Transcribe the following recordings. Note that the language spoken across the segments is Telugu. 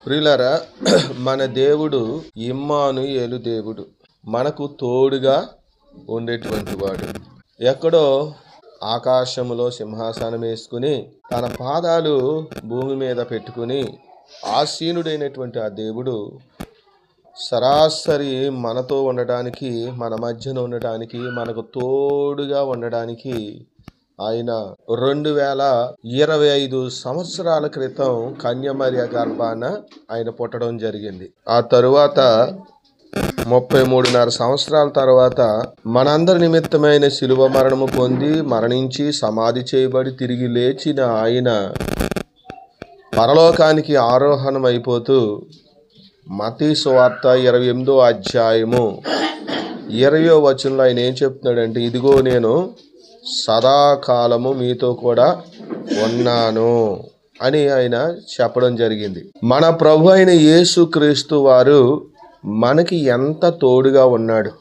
ప్రియులారా, మన దేవుడు ఇమ్మానుయేలు దేవుడు, మనకు తోడుగా ఉండేటువంటి వాడు. ఎక్కడో ఆకాశములో సింహాసనం వేసుకుని తన పాదాలు భూమి మీద పెట్టుకుని ఆసీనుడైనటువంటి ఆ దేవుడు సరాసరి మనతో ఉండడానికి, మన మధ్యన ఉండడానికి, మనకు తోడుగా ఉండడానికి ఆయన 2025 సంవత్సరాల క్రితం కన్యమరియ గర్భాన ఆయన పుట్టడం జరిగింది. ఆ తరువాత 33.5 సంవత్సరాల తర్వాత మనందరి నిమిత్తమైన శిలువ మరణము పొంది మరణించి సమాధి చేయబడి తిరిగి లేచిన ఆయన పరలోకానికి ఆరోహణం అయిపోతూ మత్తయి సువార్త 28వ అధ్యాయము 20వ వచనంలో ఆయన ఏం చెప్తున్నాడంటే, ఇదిగో నేను సదాకాలము మీతో కూడా ఉన్నాను అని ఆయన చెప్పడం జరిగింది. మన ప్రభు అయిన యేసుక్రీస్తు వారు మనకి ఎంత తోడుగా ఉన్నాడు,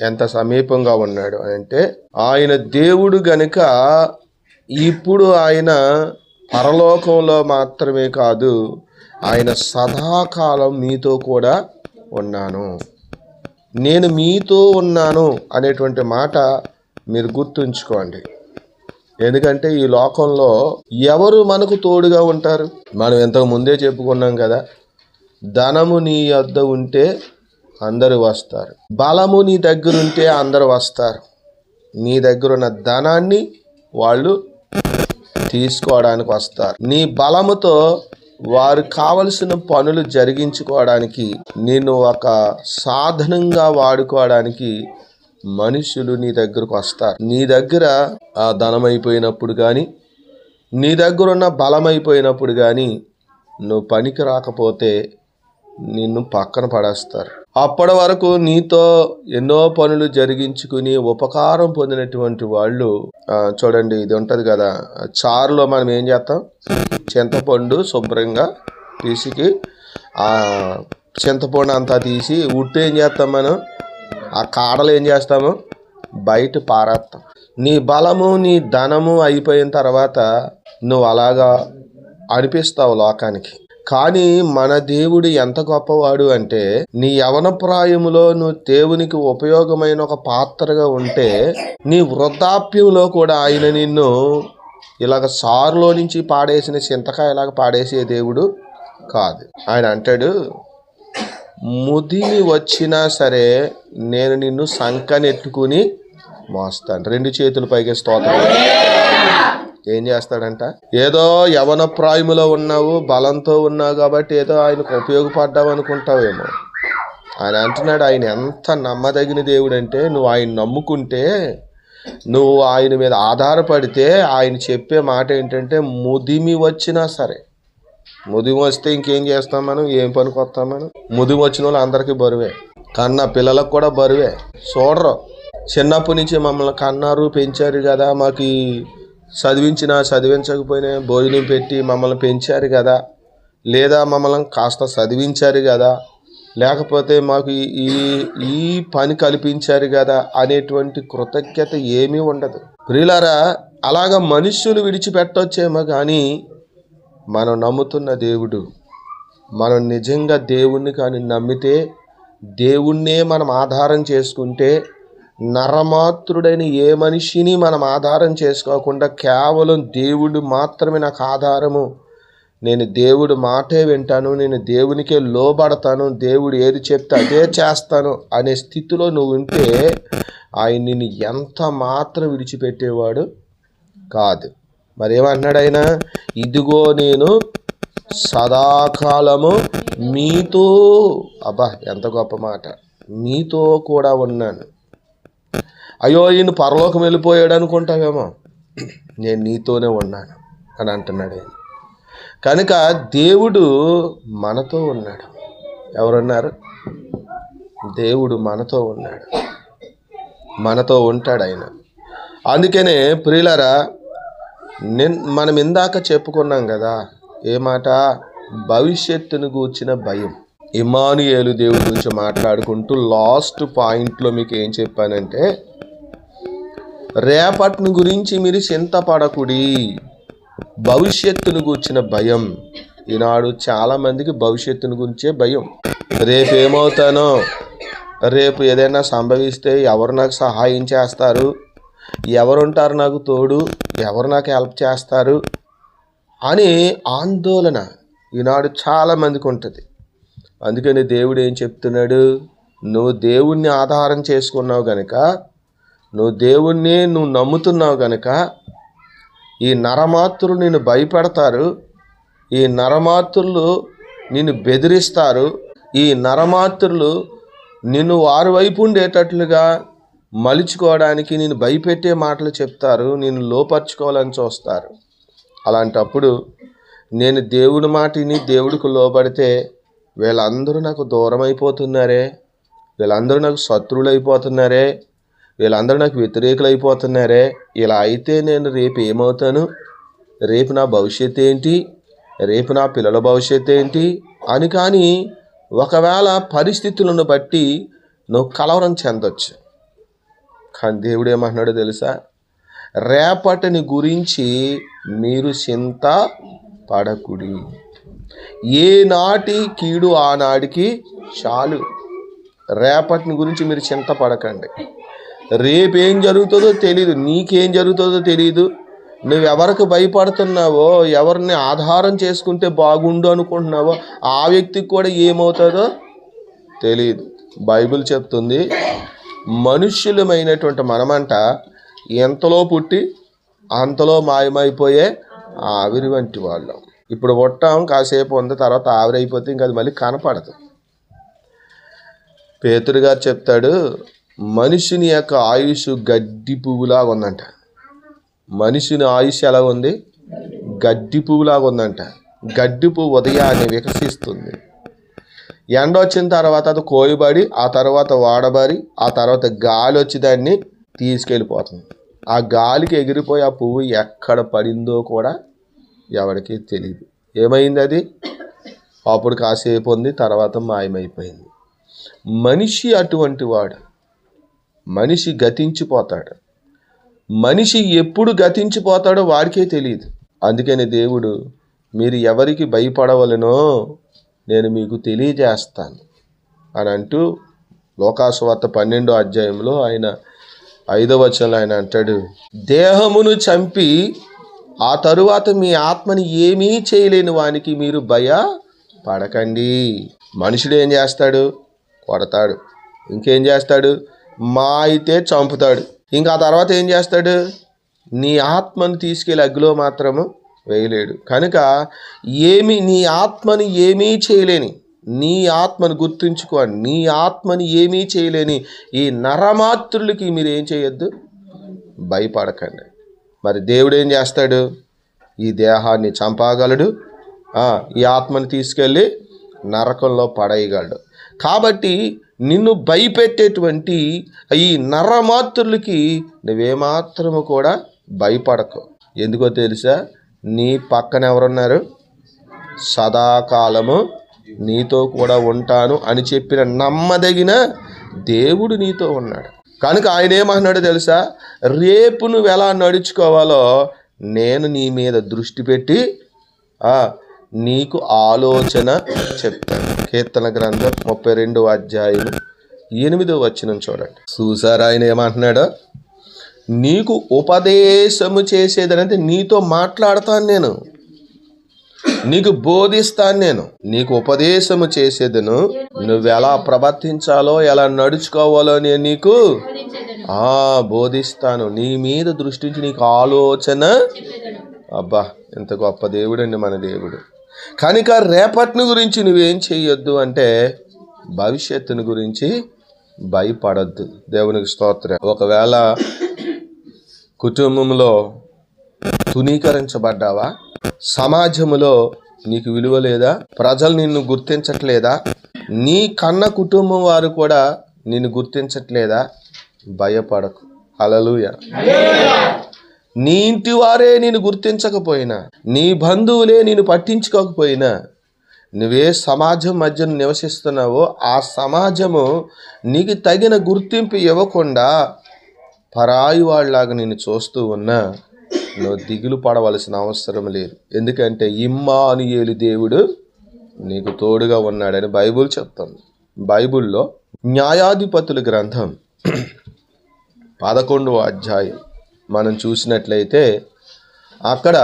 ఎంత సమీపంగా ఉన్నాడు అంటే, ఆయన దేవుడు గనుక ఇప్పుడు ఆయన పరలోకంలో మాత్రమే కాదు, ఆయన సదాకాలం మీతో కూడా ఉన్నాను, నేను మీతో ఉన్నాను అనేటువంటి మాట మీరు గుర్తుంచుకోండి. ఎందుకంటే ఈ లోకంలో ఎవరు మనకు తోడుగా ఉంటారు? మనం ఇంతకు ముందే చెప్పుకున్నాం కదా, ధనము నీ వద్ద ఉంటే అందరూ వస్తారు, బలము నీ దగ్గర ఉంటే అందరూ వస్తారు. నీ దగ్గర ఉన్న ధనాన్ని వాళ్ళు తీసుకోవడానికి వస్తారు. నీ బలముతో వారు కావలసిన పనులు జరిగించుకోవడానికి, నిన్ను ఒక సాధనంగా వాడుకోవడానికి మనుషులు నీ దగ్గరకు వస్తారు. నీ దగ్గర ఆ ధనం అయిపోయినప్పుడు కానీ, నీ దగ్గర ఉన్న బలం అయిపోయినప్పుడు కానీ, నువ్వు పనికి రాకపోతే నిన్ను పక్కన పడేస్తారు. అప్పటి వరకు నీతో ఎన్నో పనులు జరిగించుకుని ఉపకారం పొందినటువంటి వాళ్ళు, చూడండి ఇది ఉంటుంది కదా, చారులో మనం ఏం చేస్తాం, చింతపండు శుభ్రంగా పిసికి ఆ చింతపండు అంతా తీసి ఉట్టు ఏం చేస్తాం, మనం ఆ కాడలు ఏం చేస్తాము, బయట పారేస్తాం. నీ బలము నీ ధనము అయిపోయిన తర్వాత నువ్వు అలాగా అనిపిస్తావు లోకానికి. కానీ మన దేవుడు ఎంత గొప్పవాడు అంటే, నీ యవన ప్రాయములో నువ్వు దేవునికి ఉపయోగమైన ఒక పాత్రగా ఉంటే, నీ వృద్ధాప్యంలో కూడా ఆయన నిన్ను ఇలాగ సారులో నుంచి పాడేసిన చింతకాయలాగా పాడేసే దేవుడు కాదు. ఆయన అంటాడు, ముదిమి వచ్చినా సరే నేను నిన్ను సంకనెట్టుకుని మోస్తాను. 2 చేతుల పైకి స్తోత్రం. ఏం చేస్తాడంట, ఏదో యవన ప్రాయములో ఉన్నావు, బలంతో ఉన్నావు కాబట్టి ఏదో ఆయనకు ఉపయోగపడ్డావు అనుకుంటావేమో. ఆయన అంటున్నాడు, ఆయన ఎంత నమ్మదగిన దేవుడు అంటే, నువ్వు ఆయన నమ్ముకుంటే, నువ్వు ఆయన మీద ఆధారపడితే ఆయన చెప్పే మాట ఏంటంటే, ముదిమి వచ్చినా సరే. ముదిమి వస్తే ఇంకేం చేస్తాం మనం, ఏం పనికి వస్తాం మనం? ముదిమి వచ్చిన వాళ్ళు అందరికీ బరువే, కన్నా పిల్లలకు కూడా బరువే. చూడరు, చిన్నప్పటి నుంచి మమ్మల్ని కన్నారు పెంచారు కదా, మాకు చదివించకపోయినా భోజనం పెట్టి మమ్మల్ని పెంచారు కదా, లేదా మమ్మల్ని కాస్త చదివించారు కదా, లేకపోతే మాకు ఈ పని కల్పించారు కదా అనేటువంటి కృతజ్ఞత ఏమీ ఉండదు. ప్రియులారా, అలాగా మనుష్యులు విడిచిపెట్టొచ్చేమో కానీ మనం నమ్ముతున్న దేవుడు, మనం నిజంగా దేవుణ్ణి కానీ నమ్మితే, దేవుణ్ణే మనం ఆధారం చేసుకుంటే, నరమాత్రుడైన ఏ మనిషిని మనం ఆధారం చేసుకోకుండా కేవలం దేవుడు మాత్రమే నాకు ఆధారము, నేను దేవుడు మాటే వింటాను, నేను దేవునికే లోబడతాను, దేవుడు ఏది చెప్తే అదే చేస్తాను అనే స్థితిలో నువ్వు ఉంటే, ఆయన నిన్ను ఎంత మాత్రం విడిచిపెట్టేవాడు కాదు. మరేమంటున్నాడు ఆయన, ఇదిగో నేను సదాకాలము మీతో, అబ్బా ఎంత గొప్ప మాట, మీతో కూడా ఉన్నాను. అయ్యో ఈయన పరలోకం వెళ్ళిపోయాడు అనుకుంటావేమో, నేను నీతోనే ఉన్నాను అని అంటున్నాడు ఆయన. కనుక దేవుడు మనతో ఉన్నాడు. ఎవరున్నారు? దేవుడు మనతో ఉన్నాడు, మనతో ఉంటాడు ఆయన. అందుకనే ప్రియులారా, మనం ఇందాక చెప్పుకున్నాం కదా, ఏ మాట, భవిష్యత్తును గూర్చిన భయం. ఇమ్మానుయేలు దేవుడి గురించి మాట్లాడుకుంటూ లాస్ట్ పాయింట్లో మీకు ఏం చెప్పానంటే, రేపటిని గురించి మీరు చింతపడకుడి, భవిష్యత్తును గూర్చిన భయం ఈనాడు చాలామందికి భవిష్యత్తుని గురించే భయం. రేపు ఏమవుతానో, రేపు ఏదైనా సంభవిస్తే ఎవరు నాకు సహాయం చేస్తారు, ఎవరుంటారు నాకు తోడు, ఎవరు నాకు హెల్ప్ చేస్తారు అని ఆందోళన ఈనాడు చాలామందికి ఉంటుంది. అందుకని దేవుడు ఏం చెప్తున్నాడు, నువ్వు దేవుణ్ణి ఆధారం చేసుకున్నావు కనుక, నువ్వు నమ్ముతున్నావు కనుక ఈ నరమాతృలు నిన్ను భయపెడతారు, ఈ నరమాతృలు నిన్ను బెదిరిస్తారు, ఈ నరమాతృలు నిన్ను వారి వైపు ఉండేటట్లుగా మలుచుకోవడానికి నిన్ను భయపెట్టే మాటలు చెప్తారు, నిన్ను లోపరుచుకోవాలని చూస్తారు. అలాంటప్పుడు నేను దేవుని మాటని దేవుడికి లోబడితే వీళ్ళందరూ నాకు దూరం అయిపోతున్నారే, వీళ్ళందరూ నాకు శత్రువులు అయిపోతున్నారే, వీళ్ళందరూ నాకు వ్యతిరేకులు అయిపోతున్నారే, ఇలా అయితే నేను రేపు ఏమవుతాను, రేపు నా భవిష్యత్తు ఏంటి, రేపు నా పిల్లల భవిష్యత్తు ఏంటి అని కానీ ఒకవేళ పరిస్థితులను బట్టి నువ్వు కలవరం చెందొచ్చు. కానీ దేవుడు ఏమంటున్నాడో తెలుసా, రేపటిని గురించి మీరు చింత పడకుడి, ఏనాటి కీడు ఆనాడికి చాలు. రేపటిని గురించి మీరు చింత పడకండి. రేపేం జరుగుతుందో తెలీదు, నీకేం జరుగుతుందో తెలీదు. నువ్వెవరికి భయపడుతున్నావో, ఎవరిని ఆధారం చేసుకుంటే బాగుండు అనుకుంటున్నావో ఆ వ్యక్తికి కూడా ఏమవుతుందో తెలియదు. బైబిల్ చెప్తుంది, మనుష్యులమైనటువంటి మనమంట ఎంతలో పుట్టి అంతలో మాయమైపోయే ఆవిరి వంటి వాళ్ళం. ఇప్పుడు పుట్టాం, కాసేపు ఉంది, తర్వాత ఆవిరైపోతే ఇంకా అది మళ్ళీ కనపడదు. పేతురు గారు చెప్తాడు, మనిషిని యొక్క ఆయుష్ గడ్డి పువ్వులాగా ఉందంట. మనిషిని ఆయుష్ ఎలా ఉంది, గడ్డి పువ్వులాగా ఉందంట. గడ్డి పువ్వు ఉదయాన్నే వికసిస్తుంది, ఎండ వచ్చిన తర్వాత అది కోయబడి, ఆ తర్వాత వాడబడి, ఆ తర్వాత గాలి వచ్చి దాన్ని తీసుకెళ్ళిపోతుంది. ఆ గాలికి ఎగిరిపోయి ఆ పువ్వు ఎక్కడ పడిందో కూడా ఎవరికి తెలియదు. ఏమైంది అది, అప్పుడు కాసేపు ఉంది, తర్వాత మాయమైపోయింది. మనిషి అటువంటి వాడు, మనిషి గతించిపోతాడు. మనిషి ఎప్పుడు గతించిపోతాడో వాడికే తెలియదు. అందుకని దేవుడు మీరు ఎవరికి భయపడవలనో నేను మీకు తెలియజేస్తాను అని అంటూ లోకాసువార్త 12వ అధ్యాయంలో ఆయన 5వ వచనంలో ఆయన అంటాడు, దేహమును చంపి ఆ తరువాత మీ ఆత్మని ఏమీ చేయలేని వానికి మీరు భయపడకండి. మనుషుడు ఏం చేస్తాడు, కొడతాడు, ఇంకేం చేస్తాడు, మా అయితే చంపుతాడు, ఇంకా ఆ తర్వాత ఏం చేస్తాడు, నీ ఆత్మను తీసుకెళ్ళి అగ్గిలో మాత్రము వేయలేడు. కనుక నీ ఆత్మని ఏమీ చేయలేని, నీ ఆత్మను గుర్తుంచుకోండి, నీ ఆత్మని ఏమీ చేయలేని ఈ నరమాతృలకి మీరు ఏం చేయొద్దు, భయపడకండి. మరి దేవుడు ఏం చేస్తాడు, ఈ దేహాన్ని చంపగలడు, ఈ ఆత్మని తీసుకెళ్ళి నరకంలో పడేయగలడు. కాబట్టి నిన్ను భయపెట్టేటువంటి ఈ నరమాతృలకి నువ్వేమాత్రము కూడా భయపడకు. ఎందుకో తెలుసా, నీ పక్కన ఎవరున్నారు, సదాకాలము నీతో కూడా ఉంటాను అని చెప్పిన నమ్మదగిన దేవుడు నీతో ఉన్నాడు. కనుక ఆయన ఏమన్నాడో తెలుసా, రేపు నువ్వు ఎలా నడుచుకోవాలో నేను నీ మీద దృష్టి పెట్టి నీకు ఆలోచన చెప్తాను. కీర్తన గ్రంథం 32వ అధ్యాయం 8వ వచనం చూడండి. చూసారా ఆయన ఏమంటున్నాడో, నీకు ఉపదేశము చేసేదనంటే నీతో మాట్లాడతాను, నేను నీకు బోధిస్తాను, నేను నీకు ఉపదేశము చేసేదను, నువ్వెలా ప్రవర్తించాలో ఎలా నడుచుకోవాలో నేను నీకు బోధిస్తాను, నీ మీద దృష్టించి నీకు ఆలోచన. అబ్బా, ఎంత గొప్ప దేవుడండి మన దేవుడు. కనుక రేపటిని గురించి నువ్వేం చెయ్యొద్దు అంటే భవిష్యత్తుని గురించి భయపడద్దు. దేవునికి స్తోత్రం. ఒకవేళ కుటుంబంలో తునీకరించబడ్డావా, సమాజంలో నీకు విలువ లేదా, ప్రజలు నిన్ను గుర్తించట్లేదా, నీ కన్న కుటుంబం వారు కూడా నిన్ను గుర్తించట్లేదా, భయపడకు. హల్లెలూయా. నీ ఇంటి వారే నిన్ను గుర్తించకపోయినా, నీ బంధువులే నిన్ను పట్టించుకోకపోయినా, నువ్వే సమాజం మధ్య నివసిస్తున్నావో ఆ సమాజము నీకు తగిన గుర్తింపు ఇవ్వకుండా పరాయి వాళ్ళలాగా నిన్ను చూస్తూ ఉన్నా నువ్వు దిగులు పడవలసిన అవసరం లేదు. ఎందుకంటే ఇమ్మానుయేలు దేవుడు నీకు తోడుగా ఉన్నాడని బైబుల్ చెప్తుంది. బైబుల్లో న్యాయాధిపతుల గ్రంథం 11వ అధ్యాయం మనం చూసినట్లయితే అక్కడ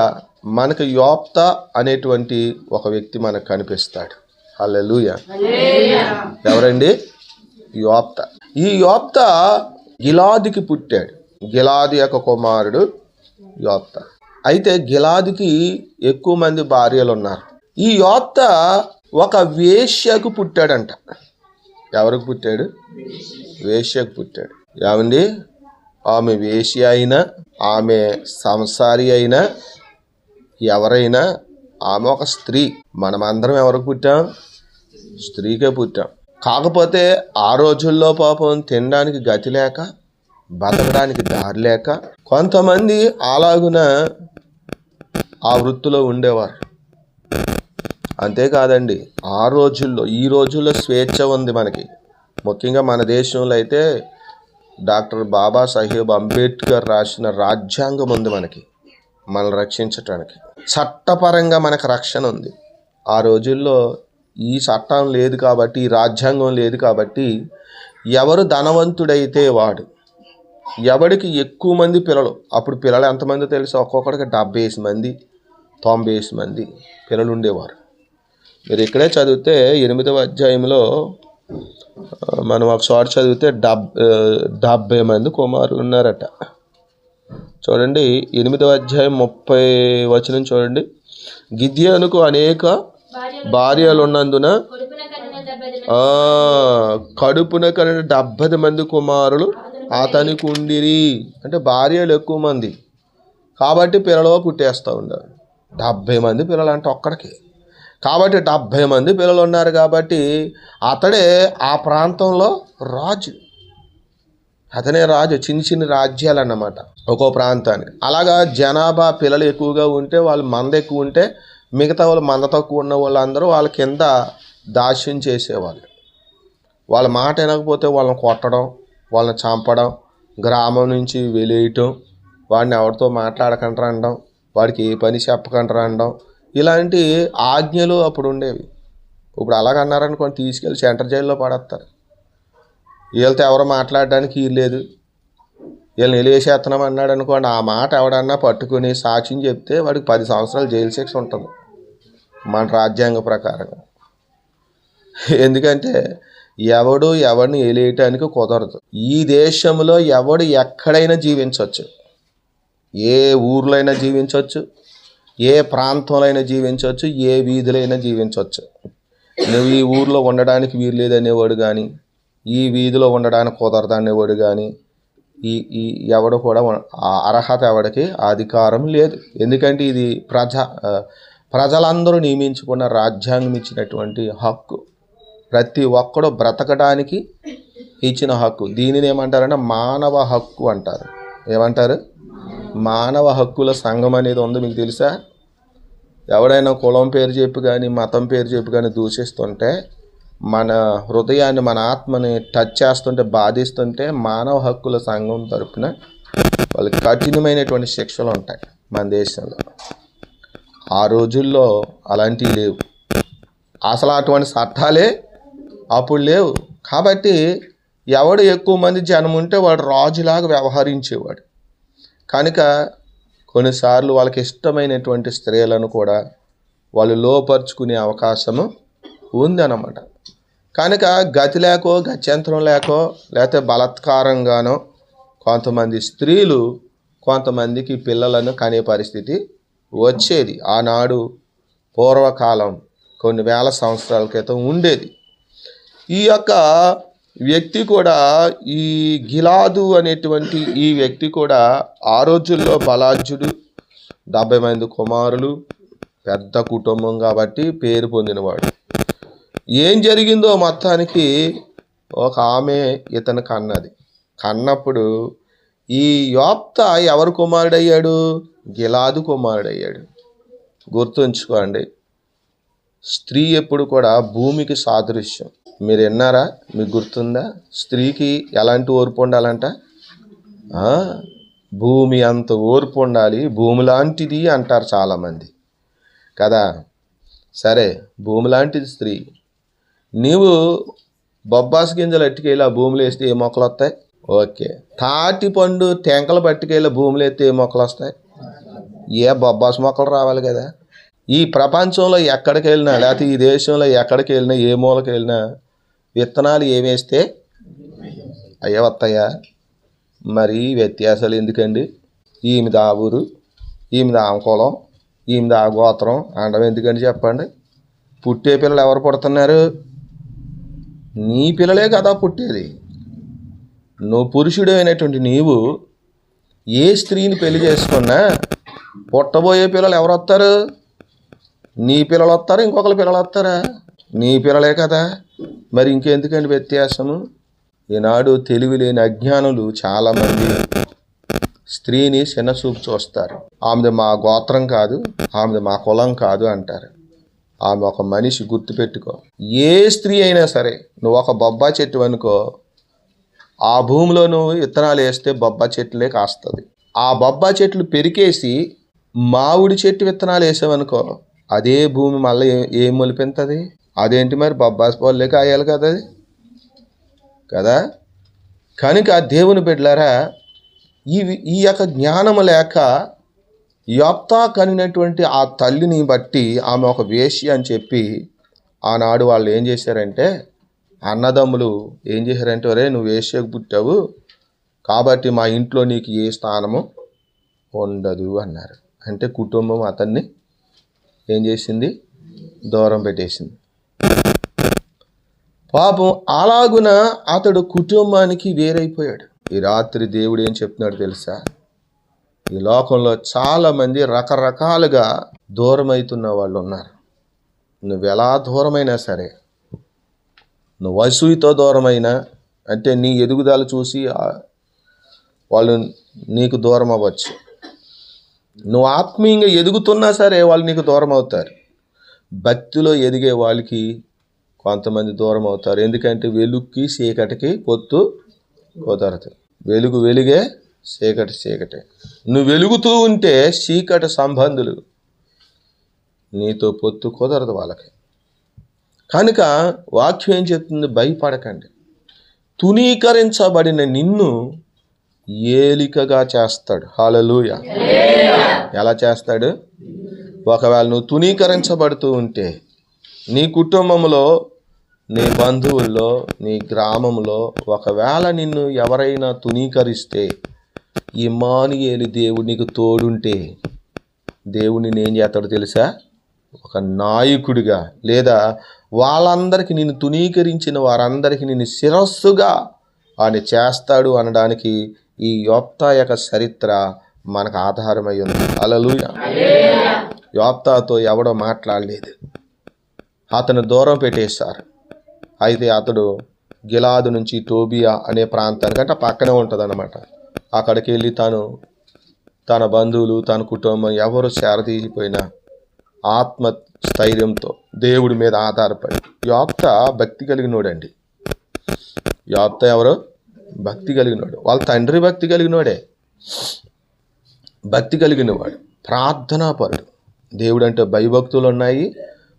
మనకు యోప్తా అనేటువంటి ఒక వ్యక్తి మనకు కనిపిస్తాడు. హల్లెలూయా. ఎవరండి? యోప్తా. ఈ యోప్తా గిలాదుకి పుట్టాడు. గిలాదు యొక్క కుమారుడు యోప్తా. అయితే గిలాదుకి ఎక్కువ మంది భార్యలు ఉన్నారు. ఈ యోప్తా ఒక వేశ్యకు పుట్టాడంట. ఎవరికి పుట్టాడు? వేశ్యకు పుట్టాడు. ఏమండి? ఆమె వేశ్య అయినా, ఆమె సంసారి అయినా, ఎవరైనా ఆమె ఒక స్త్రీ. మనమందరం ఎవరికి పుట్టాం? స్త్రీకే పుట్టాం. కాకపోతే ఆ రోజుల్లో పాపం తినడానికి గతి లేక, బతకడానికి దారి లేక కొంతమంది అలాగున ఆ వృత్తిలో ఉండేవారు. అంతేకాదండి, ఆ రోజుల్లో, ఈ రోజుల్లో స్వేచ్ఛ ఉంది మనకి. ముఖ్యంగా మన దేశంలో అయితే డాక్టర్ బాబాసాహెబ్ అంబేద్కర్ రాసిన రాజ్యాంగం ఉంది మనకి, మనల్ని రక్షించటానికి. చట్టపరంగా మనకు రక్షణ ఉంది. ఆ రోజుల్లో ఈ చట్టం లేదు కాబట్టి, ఈ రాజ్యాంగం లేదు కాబట్టి ఎవరు ధనవంతుడైతే వాడు, ఎవడికి ఎక్కువ మంది పిల్లలు, అప్పుడు పిల్లలు ఎంతమంది తెలుసు? ఒక్కొక్కడికి 70 మంది 90 మంది పిల్లలు ఉండేవారు. మీరు ఇక్కడే చదివితే 8వ అధ్యాయంలో మనం ఒకసారి చదివితే 70 మంది కుమారులు ఉన్నారట. చూడండి, 8వ అధ్యాయం 30 వచనం చూడండి. గిద్యోనుకు అనేక భార్యలు ఉన్నందున కడుపున కనిన 70 మంది కుమారులు అతనికి ఉండిరి. అంటే భార్యలు ఎక్కువ మంది కాబట్టి పిల్లలు పుట్టేస్తూ ఉన్నారు. 70 మంది పిల్లలు అంటే ఒక్కడికి. కాబట్టి 70 మంది పిల్లలు ఉన్నారు కాబట్టి అతడే ఆ ప్రాంతంలో రాజు. అతనే రాజు. చిన్న చిన్న రాజ్యాలు అన్నమాట ఒక్కో ప్రాంతానికి. అలాగా జనాభా పిల్లలు ఎక్కువగా ఉంటే, వాళ్ళు మంద ఎక్కువ ఉంటే, మిగతా వాళ్ళు మంద తక్కువ ఉన్న వాళ్ళందరూ వాళ్ళ కింద దాస్యం చేసేవాళ్ళు. వాళ్ళ మాట వినకపోతే వాళ్ళని కొట్టడం, వాళ్ళని చంపడం, గ్రామం నుంచి వెలేయటం, వాడిని ఎవరితో మాట్లాడకుండా అనడం, వాడికి ఏ పని చెప్పకుండా అనడం, ఇలాంటి ఆజ్ఞలు అప్పుడు ఉండేవి. ఇప్పుడు అలాగన్నారనుకోండి, తీసుకెళ్ళి సెంటర్ జైల్లో పడేస్తారు. వీళ్ళతో ఎవరో మాట్లాడడానికి వీల్లేదు. వీళ్ళని వెలివేసేస్తున్నాం అన్నాడు అనుకోండి, ఆ మాట ఎవడన్నా పట్టుకుని సాక్ష్యం చెప్తే వాడికి 10 సంవత్సరాలు జైలు శిక్ష ఉంటుంది మన రాజ్యాంగ ప్రకారంగా. ఎందుకంటే ఎవడు ఎవరిని వెలియటానికి కుదరదు. ఈ దేశంలో ఎవడు ఎక్కడైనా జీవించవచ్చు, ఏ ఊర్లో అయినా జీవించవచ్చు, ఏ ప్రాంతంలో అయినా జీవించవచ్చు, ఏ వీధిలో అయినా జీవించవచ్చు. నువ్వు ఈ ఊర్లో ఉండడానికి వీలు లేదనేవాడు కానీ, ఈ వీధిలో ఉండడానికి కుదరదు అనేవాడు కానీ, ఈ ఎవడు కూడా అర్హత ఎవడికి అధికారం లేదు. ఎందుకంటే ఇది ప్రజలందరూ నియమించుకున్న రాజ్యాంగం ఇచ్చినటువంటి హక్కు. ప్రతి ఒక్కడు బ్రతకడానికి ఇచ్చిన హక్కు. దీనిని ఏమంటారంటే మానవ హక్కు అంటారు. ఏమంటారు? మానవ హక్కుల సంఘం అనేది ఉంది. మీకు తెలుసా? ఎవడైనా కులం పేరు చెప్పి కానీ, మతం పేరు చెప్పి కానీ దూషిస్తుంటే, మన హృదయాన్ని, మన ఆత్మని టచ్ చేస్తుంటే, బాధిస్తుంటే, మానవ హక్కుల సంఘం తరపున వాళ్ళకి కఠినమైనటువంటి శిక్షలు ఉంటాయి మన దేశంలో. ఆ రోజుల్లో అలాంటివి లేవు. అసలు అటువంటి చట్టాలే అప్పుడు లేవు. కాబట్టి ఎవడు ఎక్కువ మంది జనం ఉంటే వాడు రాజులాగా వ్యవహరించేవాడు. కనుక కొన్నిసార్లు వాళ్ళకి ఇష్టమైనటువంటి స్త్రీలను కూడా వాళ్ళు లోపరుచుకునే అవకాశము ఉందన్నమాట. కనుక గతి లేకో, గత్యంతరం లేకో, లేకపోతే బలాత్కారంగానో కొంతమంది స్త్రీలు కొంతమందికి పిల్లలను కనే పరిస్థితి వచ్చేది. ఆనాడు పూర్వకాలం కొన్ని వేల సంవత్సరాల క్రితం ఉండేది. ఈ యొక్క వ్యక్తి కూడా, ఈ గిలాదు అనేటువంటి ఈ వ్యక్తి కూడా ఆ రోజుల్లో బలాఢ్యుడు, 70 మంది కుమారులు, పెద్ద కుటుంబం కాబట్టి పేరు పొందినవాడు. ఏం జరిగిందో మొత్తానికి ఒక ఆమె ఇతను కన్నది. కన్నప్పుడు ఈ యోప్తా ఎవరు కుమారుడయ్యాడు? గిలాదు కుమారుడయ్యాడు. గుర్తుంచుకోండి, స్త్రీ ఎప్పుడు కూడా భూమికి సాదృశ్యం. మీరు విన్నారా? మీకు గుర్తుందా? స్త్రీకి ఎలాంటి ఓర్పు ఉండాలంట? భూమి అంత ఓర్పు ఉండాలి, భూమి లాంటిది అంటారు చాలామంది కదా. సరే, భూమి లాంటిది స్త్రీ. నీవు బొబ్బాసు గింజలు అట్టుకెళ్ళి ఆ భూమిలో వేస్తే ఏ మొక్కలు వస్తాయి? ఓకే. తాటి పండు టెంకలు పట్టుకెళ్ళి భూమిలో వేస్తే ఏ మొక్కలు వస్తాయి? ఏ బొబ్బాసు మొక్కలు రావాలి కదా. ఈ ప్రపంచంలో ఎక్కడికి వెళ్ళినా, లేకపోతే ఈ దేశంలో ఎక్కడికి వెళ్ళినా, ఏ మూలకి వెళ్ళినా విత్తనాలు ఏమేస్తే అయ్యే వస్తాయా? మరి వ్యత్యాసాలు ఎందుకండి? ఈమెది ఆ ఊరు, ఈమెది ఆ కులం, ఈమెది ఆ గోత్రం అనడం ఎందుకండి చెప్పండి? పుట్టే పిల్లలు ఎవరు పుడుతున్నారు? నీ పిల్లలే కదా పుట్టేది. నువ్వు పురుషుడు అయినటువంటి నీవు ఏ స్త్రీని పెళ్లి చేసుకున్నా పుట్టబోయే పిల్లలు ఎవరు వస్తారు? నీ పిల్లలు వస్తారు, ఇంకొకరి పిల్లలు వస్తారా? నీ పిల్లలే కదా. మరి ఇంకెందుకండి వ్యత్యాసము? ఈనాడు తెలివి లేని అజ్ఞానులు చాలామంది స్త్రీని చిన్నచూపు చూస్తారు. ఆమెది మా గోత్రం కాదు, ఆమెది మా కులం కాదు అంటారు. ఆమె ఒక మనిషి, గుర్తుపెట్టుకో. ఏ స్త్రీ అయినా సరే, నువ్వు ఒక బొబ్బా చెట్టు అనుకో, ఆ భూమిలో నువ్వు విత్తనాలు వేస్తే బొబ్బా చెట్లే కాస్తుంది. ఆ బొబ్బా చెట్లు పెరికేసి మామిడి చెట్టు విత్తనాలు వేసావనుకో, అదే భూమి మళ్ళీ ఏం మొలిపెంతది? అదేంటి మరి? బొబ్బాసి పళ్ళే కాయాలి కదా అది కదా. కనుక దేవుని బిడ్డలారా, ఈ యొక్క జ్ఞానము లేక యొప్తా కనినటువంటి ఆ తల్లిని బట్టి ఆమె ఒక వేశ్య అని చెప్పి ఆనాడు వాళ్ళు ఏం చేశారంటే, అన్నదమ్ములు ఏం చేశారంటే, ఒరే నువ్వు వేశ్యకు పుట్టావు కాబట్టి మా ఇంట్లో నీకు ఏ స్థానము ఉండదు అన్నారు. అంటే కుటుంబం అతన్ని ఏం చేసింది? దూరం పెట్టేసింది. పాపం అలాగున అతడు కుటుంబానికి వేరైపోయాడు. ఈ రాత్రి దేవుడు ఏం చెప్తున్నాడు తెలుసా? ఈ లోకంలో చాలామంది రకరకాలుగా దూరం అవుతున్న వాళ్ళు ఉన్నారు. నువ్వు ఎలా దూరమైనా సరే, నువ్వు అసూయతో దూరమైనా, అంటే నీ ఎదుగుదల చూసి వాళ్ళు నీకు దూరం అవ్వచ్చు. నువ్వు ఆత్మీయంగా ఎదుగుతున్నా సరే వాళ్ళు నీకు దూరం అవుతారు. భక్తిలో ఎదిగే వాళ్ళకి కొంతమంది దూరం అవుతారు. ఎందుకంటే వెలుగుకి చీకటికి పొత్తు కుదరదు. వెలుగు వెలుగే, చీకటి చీకటే. నువ్వు వెలుగుతూ ఉంటే చీకటి సంబంధులు నీతో పొత్తు కుదరదు వాళ్ళకి. కనుక వాక్యం ఏం చెప్తుంది? భయపడకండి, తునీకరించబడిన నిన్ను ఏలికగా చేస్తాడు. హల్లెలూయా. ఎలా చేస్తాడు? ఒకవేళ నువ్వు తునీకరించబడుతూ ఉంటే నీ కుటుంబంలో, నీ బంధువుల్లో, నీ గ్రామంలో ఒకవేళ నిన్ను ఎవరైనా తునీకరిస్తే, ఇమ్మానుయేలు దేవుడు నీకు తోడుంటే దేవుడిని ఏం చేస్తాడో తెలుసా? ఒక నాయకుడిగా, లేదా వాళ్ళందరికీ నిన్ను తునీకరించిన వారందరికీ నిన్ను శిరస్సుగా ఆయన చేస్తాడు అనడానికి ఈ యొప్తా యొక్క చరిత్ర మనకు ఆధారమై ఉంది. హల్లెలూయా. యొప్తాతో ఎవడో మాట్లాడలేదు, అతను దూరం పెట్టేశారు. అయితే అతడు గిలాదు నుంచి టోబియా అనే ప్రాంతానికి, అంటే పక్కనే ఉంటుంది అన్నమాట, అక్కడికి వెళ్ళి తన బంధువులు, తన కుటుంబం ఎవరు చేరదీసిపోయినా ఆత్మస్థైర్యంతో దేవుడి మీద ఆధారపడి, యొప్తా భక్తి కలిగినోడండి. యొప్తా ఎవరు? భక్తి కలిగినోడు. వాళ్ళ తండ్రి భక్తి కలిగినోడే, భక్తి కలిగినవాడు, ప్రార్థనాపరుడు. దేవుడు అంటే భయభక్తులు ఉన్నాయి,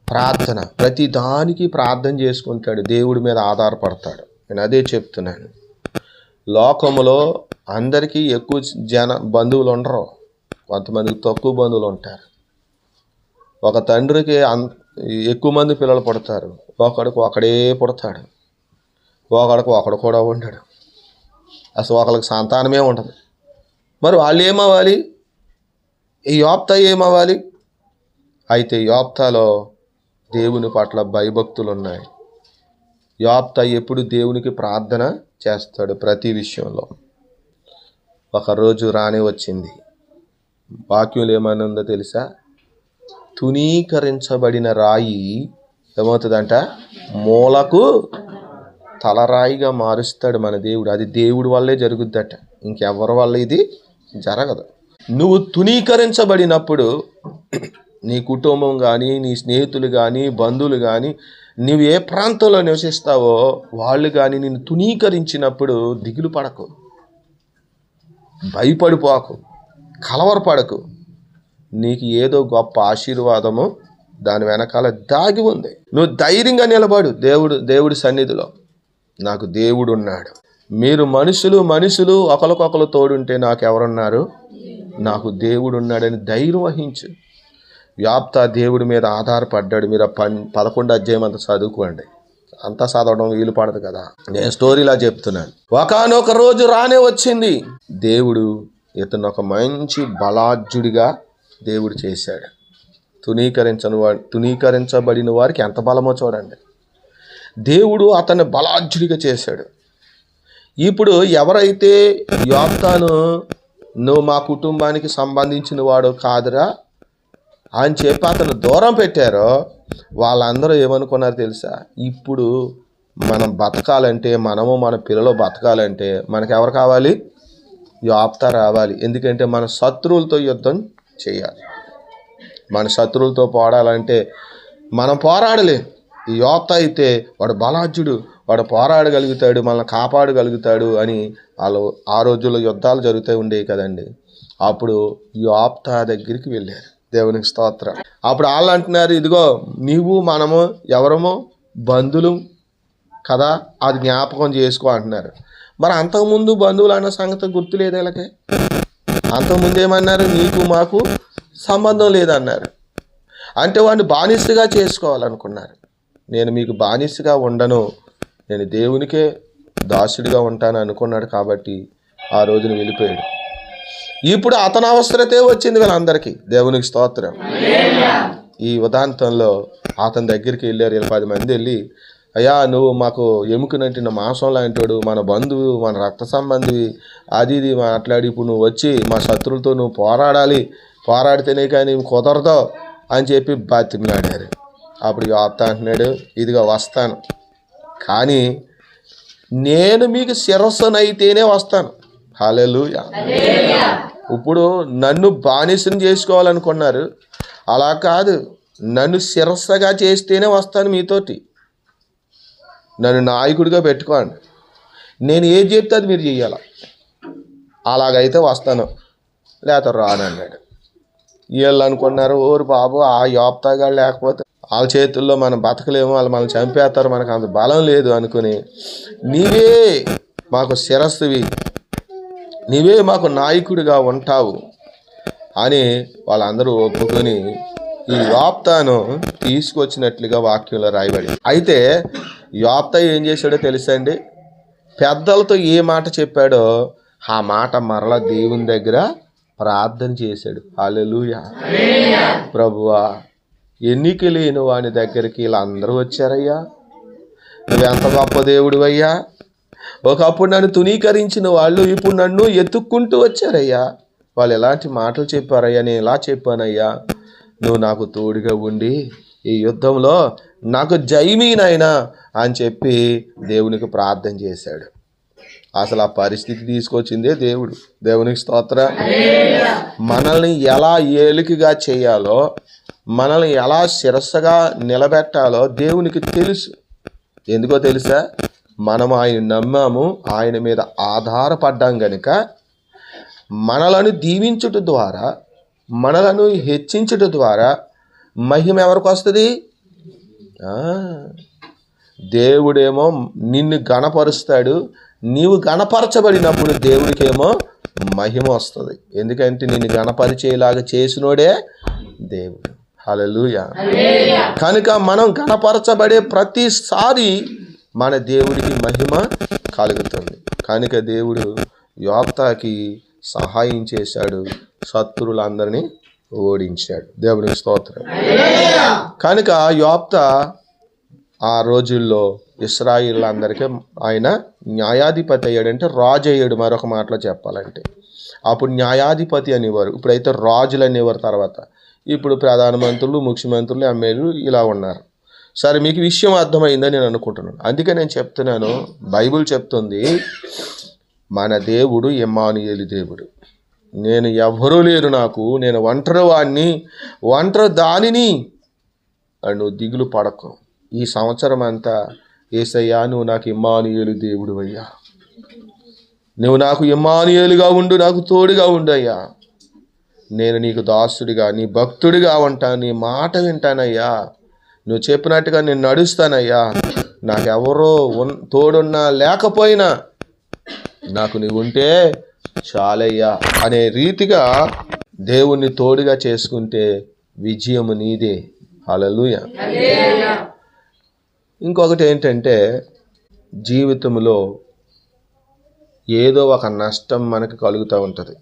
ప్రార్థన, ప్రతి దానికి ప్రార్థన చేసుకుంటాడు, దేవుడి మీద ఆధారపడతాడు. నేను అదే చెప్తున్నాను. లోకములో అందరికీ ఎక్కువ బంధువులు ఉండరు, కొంతమందికి తక్కువ బంధువులు ఉంటారు. ఒక తండ్రికి ఎక్కువ మంది పిల్లలు పుడతారు, ఒకడికి ఒకడే పుడతాడు, ఒకడికి ఒకడు కూడా ఉండడు, అసలు ఒకరికి సంతానమే ఉండదు. మరి వాళ్ళు ఏమవ్వాలి? ఈ యొప్తా ఏమవ్వాలి? అయితే యొప్తాలో దేవుని పట్ల భయభక్తులు ఉన్నాయి. యొప్తా ఎప్పుడు దేవునికి ప్రార్థన చేస్తాడు ప్రతి విషయంలో. ఒకరోజు రానే వచ్చింది, వాక్యంలో ఏమైనా ఉందో తెలుసా? తునీకరించబడిన రాయి ఏమవుతుందంట? మూలకు తలరాయిగా మారుస్తాడు మన దేవుడు. అది దేవుడి వల్లే జరుగుద్దట, ఇంకెవరి వల్ల ఇది జరగదు. నువ్వు తునీకరించబడినప్పుడు నీ కుటుంబం కానీ, నీ స్నేహితులు కానీ, బంధువులు కానీ, నువ్వు ఏ ప్రాంతంలో నివసిస్తావో వాళ్ళు కానీ నిన్ను తునీకరించినప్పుడు దిగులు పడకు. భయపడిపోకు, కలవరపడకు. నీకు ఏదో గొప్ప ఆశీర్వాదము దాని వెనకాల దాగి ఉంది. నువ్వు ధైర్యంగా నిలబడు. దేవుడి సన్నిధిలో నాకు దేవుడు ఉన్నాడు. మీరు మనుషులు ఒకరికొకరు తోడుంటే నాకు ఎవరున్నారు? నాకు దేవుడు ఉన్నాడని ధైర్యం వహించు. యాప్తా దేవుడి మీద ఆధారపడ్డాడు. మీరు 11 అధ్యాయం అంతా చదువుకోండి. అంతా చదవడం వీలు పడదు కదా, నేను స్టోరీలా చెప్తున్నాను. ఒకానొక రోజు రానే వచ్చింది, దేవుడు ఇతను ఒక మంచి బలాఢ్యుడిగా దేవుడు చేశాడు. తునీకరించబడిన వారికి ఎంత బలమో చూడండి. దేవుడు అతన్ని బలాఢ్యుడిగా చేశాడు. ఇప్పుడు ఎవరైతే యోబ్తాను నువ్వు మా కుటుంబానికి సంబంధించిన వాడు కాదురా అని చెప్పి అతను దూరం పెట్టారో వాళ్ళందరూ ఏమనుకున్నారు తెలుసా? ఇప్పుడు మనం బతకాలంటే, మనము మన పిల్లలు బతకాలంటే మనకు ఎవరు కావాలి? యోబ్తా రావాలి. ఎందుకంటే మన శత్రువులతో యుద్ధం చేయాలి. మన శత్రువులతో పోరాడాలంటే మనం పోరాడలేం. ఈ యోబ్తా అయితే వాడు బలాఢ్యుడు, వాడు పోరాడగలుగుతాడు, మనల్ని కాపాడగలుగుతాడు అని వాళ్ళు ఆ రోజుల్లో యుద్ధాలు జరుగుతూ ఉండేవి కదండి. అప్పుడు యోబ్తా దగ్గరికి వెళ్ళారు. దేవునికి స్తోత్రం. అప్పుడు వాళ్ళు అంటున్నారు, ఇదిగో నీవు మనము ఎవరమో బంధువులు కదా, అది జ్ఞాపకం చేసుకో అంటున్నారు. మరి అంతకుముందు బంధువులు అన్న సంగతి గుర్తులేదు వీళ్ళకి. అంతకుముందు ఏమన్నారు? నీకు మాకు సంబంధం లేదన్నారు. అంటే వాడిని బానిసగా చేసుకోవాలనుకున్నారు. నేను మీకు బానిసగా ఉండను, నేను దేవునికే దాసుడిగా ఉంటాను అనుకున్నాడు. కాబట్టి ఆ రోజున వెళ్ళిపోయాడు. ఇప్పుడు అతని అవసరతే వచ్చింది వీళ్ళందరికీ. దేవునికి స్తోత్రం. ఈ ఉదాంతంలో అతని దగ్గరికి వెళ్ళారు 10 మంది. వెళ్ళి, అయ్యా నువ్వు మాకు ఎముకనంటిన మాంసం లాంటివాడు, మన బంధువు, మన రక్త సంబంధివి, అది ఇది మాట్లాడి ఇప్పుడు నువ్వు వచ్చి మా శత్రువులతో నువ్వు పోరాడితేనే కానీ కుదరదు అని చెప్పి బతిమలాడారు. అప్పుడు యోబ్తా అంటున్నాడు, ఇదిగో వస్తాను, కానీ నేను మీకు శిరస్సునైతేనే వస్తాను. హల్లెలూయా. ఇప్పుడు నన్ను బానిసని చేసుకోవాలనుకున్నారు, అలా కాదు, నన్ను శిరస్సుగా చేస్తేనే వస్తాను మీతోటి. నన్ను నాయకుడిగా పెట్టుకోండి, నేను ఏది చెప్తే అది మీరు చెయ్యాలి, అలాగైతే వస్తాను, లేకపోతే రాను అన్నాడు. వీళ్ళు అనుకున్నారు, ఓరు బాబు ఆ యోబ్తా గారు లేకపోతే వాళ్ళ చేతుల్లో మనం బతకలేము, వాళ్ళు మనం చంపేస్తారు, మనకు అంత బలం లేదు అనుకుని, నీవే మాకు శిరస్సువి, నీవే మాకు నాయకుడిగా ఉంటావు అని వాళ్ళందరూ ఒప్పుకొని ఈ యోబ్తాను తీసుకొచ్చినట్లుగా వాక్యంలో రాయబడి. అయితే యోబ్తా ఏం చేశాడో తెలుసా అండి? పెద్దలతో ఏ మాట చెప్పాడో ఆ మాట మరలా దేవుని దగ్గర ప్రార్థన చేశాడు. హల్లెలూయా. ప్రభువా, ఎన్నిక లేని వాని దగ్గరికి వీళ్ళందరూ వచ్చారయ్యా, నువ్వెంత గొప్ప దేవుడు అయ్యా. ఒకప్పుడు నన్ను తునీకరించిన వాళ్ళు ఇప్పుడు నన్ను ఎత్తుక్కుంటూ వచ్చారయ్యా. వాళ్ళు ఎలాంటి మాటలు చెప్పారయ్యా, నేను ఇలా చెప్పానయ్యా, నువ్వు నాకు తోడుగా ఉండి ఈ యుద్ధంలో నాకు జయమీనైనా అని చెప్పి దేవునికి ప్రార్థన చేశాడు. అసలు ఆ పరిస్థితి తీసుకొచ్చిందే దేవుడు. దేవునికి స్తోత్రం. మనల్ని ఎలా ఏలికగా చేయాలో, మనల్ని ఎలా శిరస్సుగా నిలబెట్టాలో దేవునికి తెలుసు. ఎందుకో తెలుసా? మనం ఆయన నమ్మాము, ఆయన మీద ఆధారపడ్డాం గనుక మనలను దీవించుట ద్వారా, మనలను హెచ్చించుట ద్వారా మహిమ ఎవరికి వస్తుంది? దేవుడేమో నిన్ను గణపరుస్తాడు, నీవు గణపరచబడినప్పుడు దేవుడికేమో మహిమ వస్తుంది. ఎందుకంటే నిన్ను గణపరిచేలాగా చేసినోడే దేవుడు. హల్లెలూయా. కనుక మనం గణపరచబడే ప్రతిసారి మన దేవుడికి మహిమ కలుగుతుంది. కనుక దేవుడు యోబ్తాకి సహాయం చేశాడు, శత్రువులందరినీ ఓడించాడు. దేవునికి స్తోత్రం. కనుక యోబ్తా ఆ రోజుల్లో ఇశ్రాయేలులందరికీ ఆయన న్యాయాధిపతి అయ్యాడంటే రాజు అయ్యాడు. మరొక మాటలో చెప్పాలంటే అప్పుడు న్యాయాధిపతి అనేవారు, ఇప్పుడైతే రాజులు అనేవారు. తర్వాత ఇప్పుడు ప్రధానమంత్రులు, ముఖ్యమంత్రులు, ఎమ్మెల్యేలు ఇలా ఉన్నారు. సరే, మీకు విషయం అర్థమైందని నేను అనుకుంటున్నాను. అందుకే నేను చెప్తున్నాను, బైబిల్ చెప్తుంది మన దేవుడు ఇమ్మానుయేలు దేవుడు. నేను ఎవరూ లేరు నాకు, నేను ఒంటరి వాడిని, ఒంటరి దానిని నువ్వు దిగులు పడకు. ఈ సంవత్సరం అంతా యేసయ్యా నువ్వు నాకు ఇమ్మానుయేలు దేవుడు అయ్యా, నువ్వు నాకు ఇమ్మానుయేలుగా ఉండు, నాకు తోడుగా ఉండు అయ్యా. నేను నీకు దాసుడిగా, నీ భక్తుడిగా ఉంటాను, నీ మాట వింటానయ్యా, నువ్వు చెప్పినట్టుగా నేను నడుస్తానయ్యా. నాకెవరో తోడున్నా లేకపోయినా నాకు నీవు ఉంటే చాలయ్యా అనే రీతిగా దేవుణ్ణి తోడుగా చేసుకుంటే విజయము నీదే. హల్లెలూయా. ఇంకొకటి ఏంటంటే, జీవితంలో ఏదో ఒక నష్టం మనకు కలుగుతూ ఉంటుంది.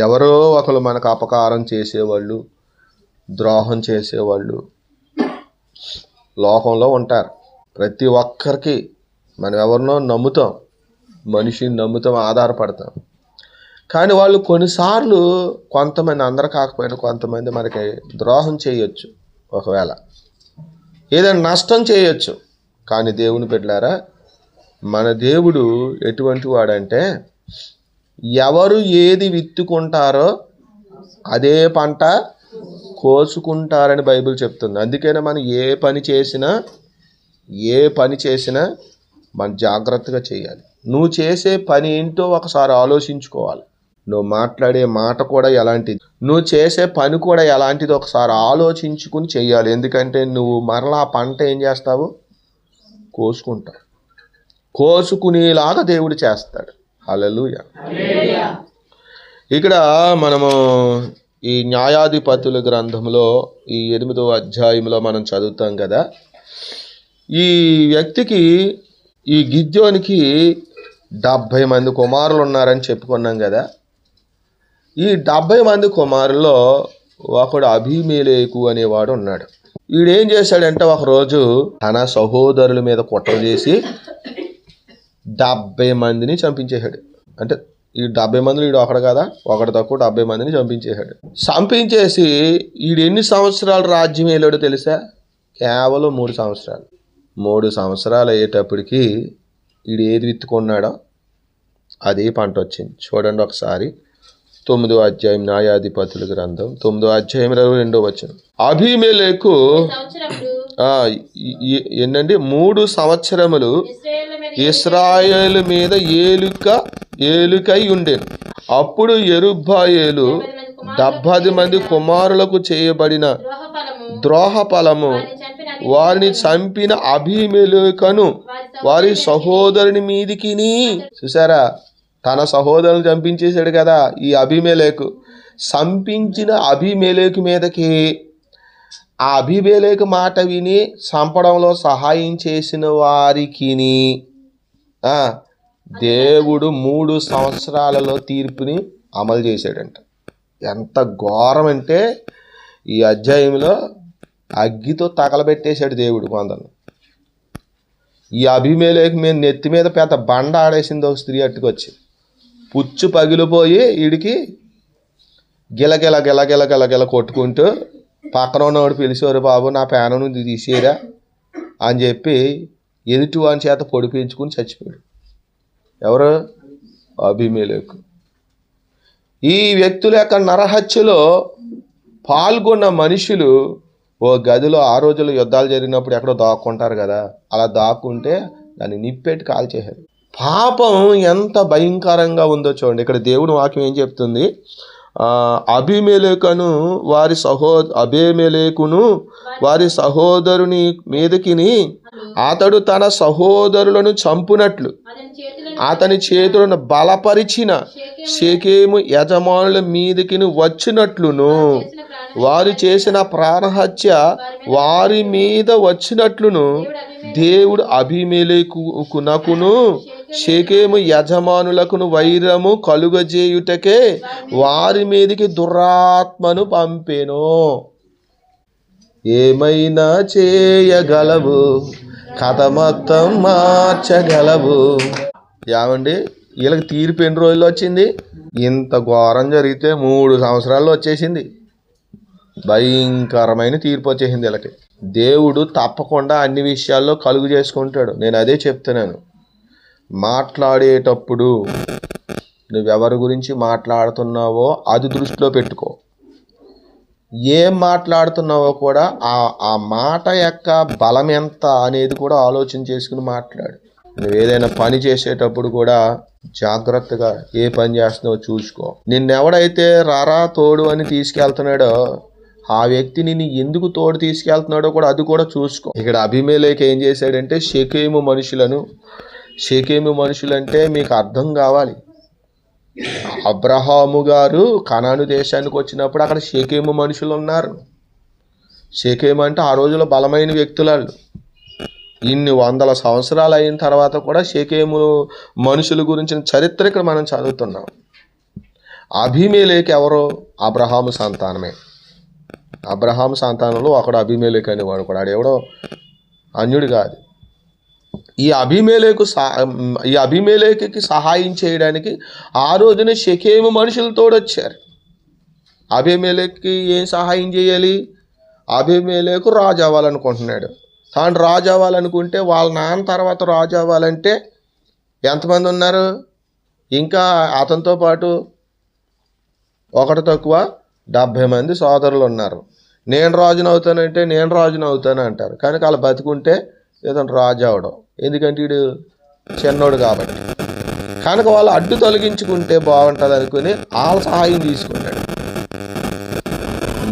ఎవరో ఒకరు మనకు అపకారం చేసేవాళ్ళు, ద్రోహం చేసేవాళ్ళు లోకంలో ఉంటారు. ప్రతి ఒక్కరికి మనం ఎవరినో నమ్ముతాం, మనిషిని నమ్ముతాం, ఆధారపడతాం. కానీ వాళ్ళు కొన్నిసార్లు కొంతమంది, అందరు కాకపోయినా కొంతమంది మనకి ద్రోహం చేయొచ్చు, ఒకవేళ ఏదైనా నష్టం చేయొచ్చు. కానీ దేవుని బిడ్డలారా, మన దేవుడు ఎటువంటి వాడంటే ఎవరు ఏది విత్తుకుంటారో అదే పంట కోసుకుంటారని బైబిల్ చెప్తుంది. అందుకనే మనం ఏ పని చేసినా మనం జాగ్రత్తగా చేయాలి. నువ్వు చేసే పని ఏంటో ఒకసారి ఆలోచించుకోవాలి. నువ్వు మాట్లాడే మాట కూడా ఎలాంటిది, నువ్వు చేసే పని కూడా ఎలాంటిది ఒకసారి ఆలోచించుకుని చెయ్యాలి. ఎందుకంటే నువ్వు మరలా ఆ పంట ఏం చేస్తావు, కోసుకుంటావు. కోసుకునేలాగా దేవుడు చేస్తాడు. హల్లెలూయా. ఇక్కడ మనము ఈ న్యాయాధిపతుల గ్రంథంలో ఈ 8వ అధ్యాయంలో మనం చదువుతాం కదా. ఈ వ్యక్తికి, ఈ గిద్యోనికి 70 మంది కుమారులు ఉన్నారని చెప్పుకున్నాం కదా. ఈ 70 మంది కుమారుల్లో ఒకడు అబీమెలెకు అనేవాడు ఉన్నాడు. వీడేం చేశాడంటే ఒకరోజు తన సహోదరుల మీద కుట్ర చేసి 70 మందిని చంపించేశాడు. అంటే ఈ 70 మందిని వీడు ఒకడు కదా, ఒకటి తక్కువ 70 మందిని చంపించేశాడు. చంపించేసి వీడు ఎన్ని సంవత్సరాలు రాజ్యం ఏలాడో తెలుసా? కేవలం 3 సంవత్సరాలు. 3 సంవత్సరాలు అయ్యేటప్పటికి వీడు ఏది విత్తుకున్నాడో అదే పంట వచ్చింది. చూడండి ఒకసారి 9వ అధ్యాయం న్యాయాధిపతుల గ్రంథం 9వ అధ్యాయం 22వ వచనం. అబీమెలెకు ఏంటండి 3 సంవత్సరములు ఇశ్రాయేలు మీద ఏలుకై ఉండెను. అప్పుడు యెరుబ్బయలు 70 మంది కుమారులకు చేయబడిన ద్రోహఫలము వారిని చంపిన అబీమెలెకును వారి సహోదరుని మీదికిని. చూసారా, తన సహోదరుని చంపించేశాడు కదా ఈ అబీమెలెకు. చంపించిన అబీమెలెకు మీదకి ఆ అబీమెలెకు మాట విని చంపడంలో సహాయం చేసిన వారికిని దేవుడు 3 సంవత్సరాలలో తీర్పుని అమలు చేశాడంట. ఎంత ఘోరం అంటే ఈ అధ్యాయంలో అగ్గితో తగలబెట్టేశాడు దేవుడు కొందరు. ఈ అబీమెలెకు మీద నెత్తి మీద పెద్ద బండ ఆడేసింది ఒక స్త్రీ అట్టుకొచ్చి. పుచ్చు పగిలిపోయి వీడికి గిలగిల గిలగిల గిలగిల కొట్టుకుంటూ పక్కన ఉన్నవాడు పిలిచేవారు, బాబు నా పేన నుండి తీసేరా అని చెప్పి ఎదుటి వాని చేత పొడిపించుకుని చచ్చిపోయాడు. ఎవరు? అబీమెలెకు. ఈ వ్యక్తుల యొక్క నరహత్యలో పాల్గొన్న మనుషులు ఓ గదిలో ఆ రోజుల్లో యుద్ధాలు జరిగినప్పుడు ఎక్కడో దాక్కుంటారు కదా, అలా దాక్కుంటే దాన్ని నిప్పెట్టి కాల్చేశారు. పాపం ఎంత భయంకరంగా ఉందో చూడండి. ఇక్కడ దేవుని వాక్యం ఏం చెప్తుంది? అబీమెలెకును వారి సహోదరుని మీదకిని అతడు తన సహోదరులను చంపునట్లు అతని చేతులను బలపరిచిన షెకెము యజమానుల మీదకి వచ్చినట్లును వారు చేసిన ప్రాణహత్య వారి మీద వచ్చినట్లును దేవుడు అబీమెలెకునకును షెకెము యజమానులకును వైరము కలుగజేయుటకే వారి మీదకి దురాత్మను పంపెను. ఏమైనా చేయగలవు, కథ మొత్తం మార్చగలవు. ఏమండి, వీళ్ళకి తీర్పు ఎన్ని రోజుల్లో వచ్చింది? ఇంత ఘోరం జరిగితే 3 సంవత్సరాల్లో వచ్చేసింది. భయంకరమైన తీర్పు వచ్చేసింది వీళ్ళకి. దేవుడు తప్పకుండా అన్ని విషయాల్లో కలుగు చేసుకుంటాడు. నేను అదే చెప్తున్నాను. మాట్లాడేటప్పుడు నువ్వెవరి గురించి మాట్లాడుతున్నావో అది దృష్టిలో పెట్టుకో. ఏం మాట్లాడుతున్నావో కూడా ఆ మాట యొక్క బలం ఎంత అనేది కూడా ఆలోచన చేసుకుని మాట్లాడు. నువ్వు ఏదైనా పని చేసేటప్పుడు కూడా జాగ్రత్తగా ఏ పని చేస్తున్నావో చూసుకో. నిన్నెవడైతే రారా తోడు అని తీసుకెళ్తున్నాడో ఆ వ్యక్తి నిన్ను ఎందుకు తోడు తీసుకెళ్తున్నాడో కూడా అది కూడా చూసుకో. ఇక్కడ అబీమెలెకు ఏం చేశాడంటే షెకెము మనుషులంటే మీకు అర్థం కావాలి. అబ్రహాము గారు కనాను దేశానికి వచ్చినప్పుడు అక్కడ షెకెము మనుషులు ఉన్నారు. షెకెము అంటే ఆ రోజుల్లో బలమైన వ్యక్తులు. ఇన్ని వందల సంవత్సరాలు అయిన తర్వాత కూడా షెకెము మనుషుల గురించిన చరిత్ర ఇక్కడ మనం చదువుతున్నాం. అబీమెలెకు ఎవరో? అబ్రహాము సంతానమే. అబ్రహాము సంతానంలో ఒకడు అబీమెలెకు అనేవాడు కూడా. ఆడెవడో అన్యుడు కాదు. ఈ అబీమెలెకుకి సహాయం చేయడానికి ఆ రోజున షెకెము మనుషులు తోడొచ్చారు. అబీమెలెకుకి ఏం సహాయం చేయాలి? అబీమెలెకు రాజు అవ్వాలనుకుంటున్నాడు. తాను రాజు అవ్వాలనుకుంటే వాళ్ళ నాన్న తర్వాత రాజు అవ్వాలంటే ఎంతమంది ఉన్నారు? ఇంకా అతనితో పాటు ఒకటి తక్కువ 70 మంది సోదరులు ఉన్నారు. నేను రాజును అవుతానంటే నేను రాజును అవుతాను అంటారు. కానీ వాళ్ళు బతుకుంటే ఏదైనా రాజు అవడం. ఎందుకంటే వీడు చిన్నోడు కాబట్టి. కనుక వాళ్ళు అడ్డు తొలగించుకుంటే బాగుంటుంది అనుకుని వాళ్ళ సహాయం తీసుకున్నాడు.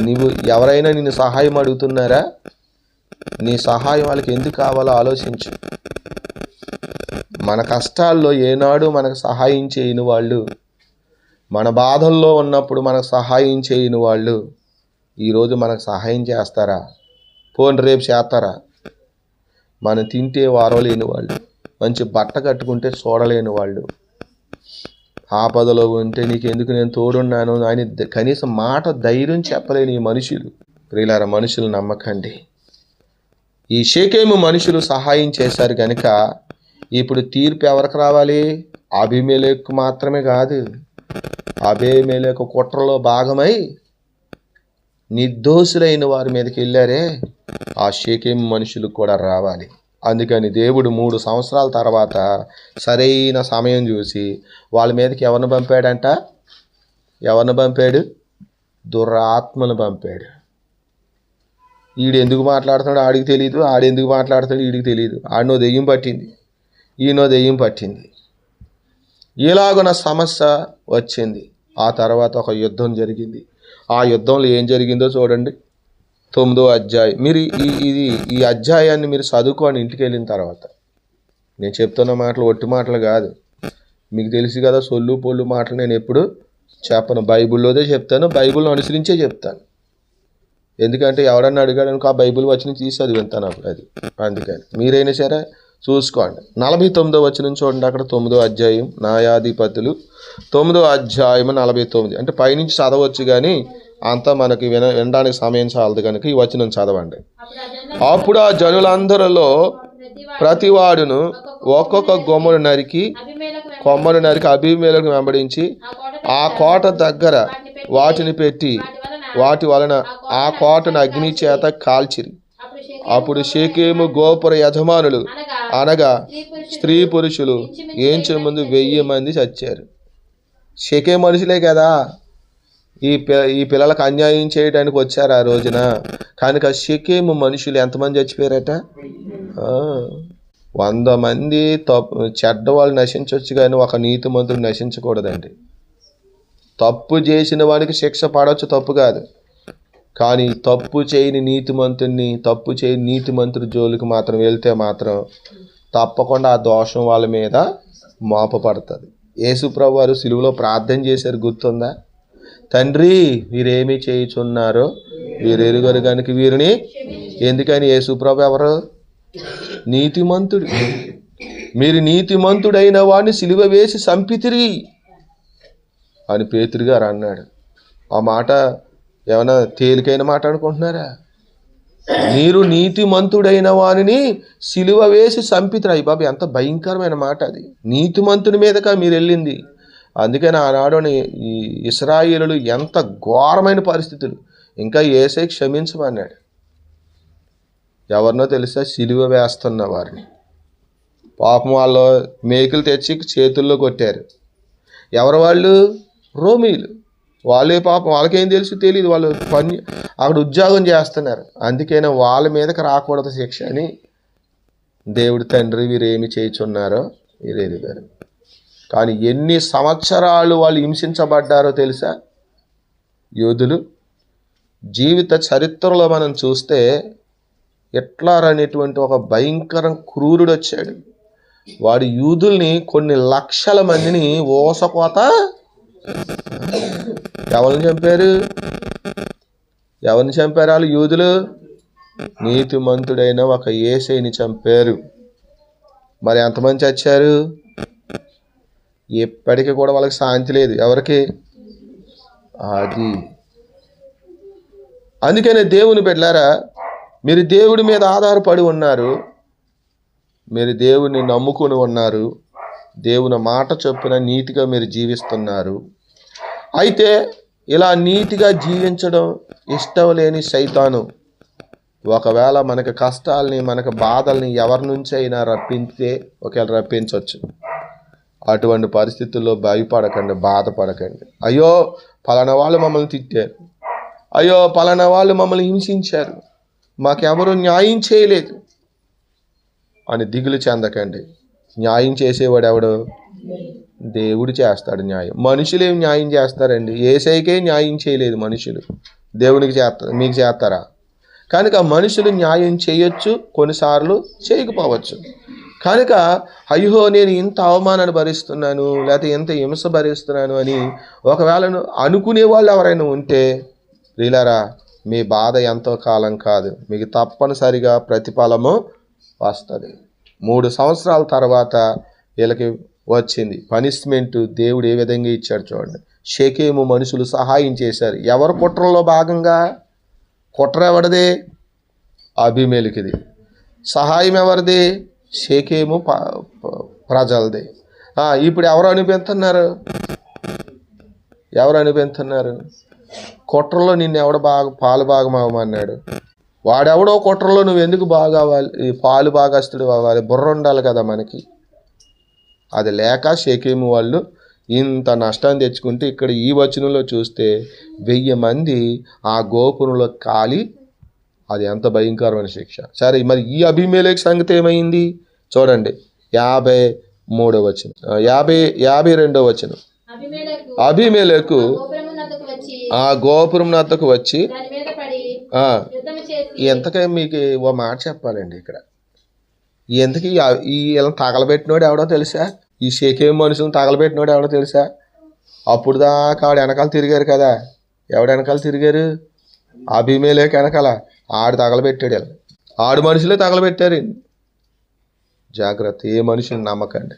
నువ్వు ఎవరైనా నిన్ను సహాయం అడుగుతున్నారా? నీ సహాయం వాళ్ళకి ఎందుకు కావాలో ఆలోచించు. మన కష్టాల్లో ఏనాడు మనకు సహాయం చేయని వాళ్ళు, మన బాధల్లో ఉన్నప్పుడు మనకు సహాయం చేయని వాళ్ళు ఈరోజు మనకు సహాయం చేస్తారా? పోనీ రేపు చేస్తారా? మనం తింటే వారలేని వాళ్ళు, మంచి బట్ట కట్టుకుంటే చూడలేని వాళ్ళు, ఆపదలో ఉంటే నీకెందుకు నేను తోడున్నాను అని కనీసం మాట ధైర్యం చెప్పలేని ఈ మనుషులు. ప్రియులారా, మనుషులు నమ్మకండి. ఈ షెకెము మనుషులు సహాయం చేశారు కనుక ఇప్పుడు తీర్పు ఎవరికి రావాలి? అబీమెలెకు మాత్రమే కాదు, అబీమెలెకు కుట్రలో భాగమై నిర్దోషులైన వారి మీదకి వెళ్ళారే ఆ షెకెము మనుషులకు కూడా రావాలి. అందుకని దేవుడు 3 సంవత్సరాల తర్వాత సరైన సమయం చూసి వాళ్ళ మీదకి ఎవరిని పంపాడు? దురాత్మను పంపాడు. ఈడు ఎందుకు మాట్లాడుతున్నాడు ఆడికి తెలియదు, ఆడెందుకు మాట్లాడుతాడు ఈడికి తెలియదు. ఆడినో దెయ్యం పట్టింది, ఈయనో దెయ్యం పట్టింది. ఇలాగున సమస్య వచ్చింది. ఆ తర్వాత ఒక యుద్ధం జరిగింది. ఆ యుద్ధంలో ఏం జరిగిందో చూడండి. 9వ అధ్యాయం. మీరు ఈ అధ్యాయాన్ని మీరు చదువుకొని ఇంటికి వెళ్ళిన తర్వాత, నేను చెప్తున్న మాటలు ఒట్టి మాటలు కాదు. మీకు తెలుసు కదా, సొల్లు పొల్లు మాటలు నేను ఎప్పుడు చెప్పను. బైబిల్లోదే చెప్తాను, బైబిల్ని అనుసరించే చెప్తాను. ఎందుకంటే ఎవడన్నా అడిగాడు అనుకో ఆ బైబిల్ వచనం తీసి అది వింటాను అప్పుడు. అది అందుకని మీరైనా సరే చూసుకోండి. 49వ వచనం చూడండి. అక్కడ 9వ అధ్యాయం, న్యాయాధిపతులు 9వ అధ్యాయం 49. అంటే పైనుంచి చదవచ్చు కానీ అంతా మనకి వినడానికి సమయం చాలదు కనుక ఈ వచనం చదవండి. అప్పుడు ఆ జనులందరిలో ప్రతివాడును ఒక్కొక్క కొమ్మను నరికి అబీమెలెకు వెంబడించి ఆ కోట దగ్గర వాటిని పెట్టి వాటి వలన ఆ కోటను అగ్ని చేత కాల్చిరి. అప్పుడు షెకెము గోపుర యజమానులు అనగా స్త్రీ పురుషులు ముందు 1000 మంది చచ్చారు. షెకెము మనుషులే కదా ఈ పిల్లలకు అన్యాయం చేయడానికి వచ్చారు ఆ రోజున. కనుక షెకెము మనుషులు ఎంతమంది చచ్చిపోయారట? 100 మంది. చెడ్డవాళ్ళు నశించవచ్చు కానీ ఒక నీతిమంతుడు నశించకూడదండి. తప్పు చేసిన వాడికి శిక్ష పడవచ్చు, తప్పు కాదు. కానీ తప్పు చేయని నీతిమంతుడి జోలికి మాత్రం వెళ్తే మాత్రం తప్పకుండా ఆ దోషం వాళ్ళ మీద మోపపడుతుంది. యేసుప్రభు వారు సిలువలో ప్రార్థన చేశారు, గుర్తుందా? తండ్రి, వీరేమి చేయుచున్నారో వీరెరుగరు కనుక వీరిని. ఎందుకని? యేసుప్రభు ఎవరు? నీతిమంతుడు. మీరు నీతిమంతుడైన వాడిని సిలువ వేసి చంపితిరి అని పేతురు గారు అన్నాడు. ఆ మాట ఏమైనా తేలికైన మాట అనుకుంటున్నారా? మీరు నీతిమంతుడైన వారిని సిలువ వేసి చంపితిరి. అయ్య బాబు, ఎంత భయంకరమైన మాట అది. నీతిమంతుని మీదగా మీరు వెళ్ళింది. అందుకని ఆనాడు ఈ ఇశ్రాయేలులు ఎంత ఘోరమైన పరిస్థితులు. ఇంకా యేసయ్య క్షమించమన్నాడు. ఎవరినో తెలుసా? సిలువ వేస్తున్న వారిని. పాపం వాళ్ళు మేకులు తెచ్చి చేతుల్లో కొట్టారు. ఎవరు వాళ్ళు? రోమీలు. వాళ్ళే పాపం, వాళ్ళకేం తెలుసు? తెలియదు. వాళ్ళు పని అక్కడ ఉద్యోగం చేస్తున్నారు. అందుకనే వాళ్ళ మీదకి రాకూడదు శిక్ష అని దేవుడు తండ్రి వీరేమి చేయుచున్నారో వీరెరుగారు. కానీ ఎన్ని సంవత్సరాలు వాళ్ళు హింసించబడ్డారో తెలుసా యోధులు? జీవిత చరిత్రలో మనం చూస్తే హిట్లర్ అనేటువంటి ఒక భయంకర క్రూరుడు వచ్చాడు. వాడు యూదుల్ని కొన్ని లక్షల మందిని ఓసకోత ఎవరిని చంపారు? వాళ్ళు యూదులు? నీతిమంతుడైన ఒక యేసయ్యని చంపారు. మరి ఎంతమంది చచ్చారు? ఎప్పటికీ కూడా వాళ్ళకి శాంతి లేదు. ఎవరికి? అది అందుకనే దేవుని బిడ్డలారా, మీరు దేవుడి మీద ఆధారపడి ఉన్నారు, మీరు దేవుని నమ్ముకుని ఉన్నారు, దేవుని మాట చొప్పున నీతిగా మీరు జీవిస్తున్నారు. అయితే ఇలా నీతిగా జీవించడం ఇష్టం లేని సైతాను ఒకవేళ మనకి కష్టాలని మనకి బాధల్ని ఎవరి నుంచి అయినా రప్పిస్తే ఒకవేళ రప్పించవచ్చు. అటువంటి పరిస్థితుల్లో భయపడకండి, బాధపడకండి. అయ్యో పలానా వాళ్ళు మమ్మల్ని తిట్టారు, అయ్యో పలానా వాళ్ళు మమ్మల్ని హింసించారు, మాకెవరూ న్యాయం చేయలేదు అని దిగులు చెందకండి. న్యాయం చేసేవాడు ఎవడు? దేవుడు చేస్తాడు న్యాయం. మనుషులు ఏం న్యాయం చేస్తారండి? యేసయ్యకే న్యాయం చేయలేదు మనుషులు, దేవునికి చేస్తారు, మీకు చేస్తారా? కనుక మనుషులు న్యాయం చేయొచ్చు, కొన్నిసార్లు చేయకపోవచ్చు. కనుక అయ్యో నేను ఇంత అవమానాన్ని భరిస్తున్నాను, లేకపోతే ఇంత హింస భరిస్తున్నాను అని ఒకవేళ అనుకునే వాళ్ళు ఎవరైనా ఉంటే ప్రియులారా, మీ బాధ ఎంతో కాలం కాదు, మీకు తప్పనిసరిగా ప్రతిఫలము వస్తుంది. 3 సంవత్సరాల తర్వాత వీళ్ళకి వచ్చింది పనిష్మెంట్. దేవుడు ఏ విధంగా ఇచ్చాడు చూడండి. షెకెము మనుషులు సహాయం చేశారు. ఎవరు కుట్రలో భాగంగా? కుట్ర ఎవరిది? అబీమెలెకుది. సహాయం ఎవరిది? షెకెము ప్రజలది. ఇప్పుడు ఎవరు అనిపించున్నారు? కుట్రలో నిన్ను ఎవడు పాలు భాగం అవ్వమన్నాడు? వాడెవడో కుట్రలో నువ్వు ఎందుకు బాగా అవ్వాలి? పాలు భాగస్తుడు అవ్వాలి. బుర్ర ఉండాలి కదా మనకి. అది లేక షెకెము వాళ్ళు ఇంత నష్టాన్ని తెచ్చుకుంటే ఇక్కడ ఈ వచనంలో చూస్తే 1000 మంది ఆ గోపురంలో కాలి, అది ఎంత భయంకరమైన శిక్ష. సరే, మరి ఈ అబీమెలెకు సంగతి ఏమైంది చూడండి. 53వ వచనం, 52వ వచనం. అబీమెలెకు ఆ గోపురం నద్దకు వచ్చి ఎంతకై మీకు ఓ మాట చెప్పాలండి ఇక్కడ. ఎంతకి వీళ్ళని తగలబెట్టినోడు ఎవడో తెలుసా? ఈ షెకెము మనుషులను తగలబెట్టినోడు ఎవడో తెలుసా? అప్పుడు దాకా ఆడు వెనకాల తిరిగారు కదా. ఎవడు వెనకాల తిరిగారు? అబీమెలెకు వెనకాల ఆడు తగలబెట్టాడు. వీళ్ళు ఆడు మనుషులే తగలబెట్టారు. జాగ్రత్త, ఏ మనుషుని నమ్మకండి.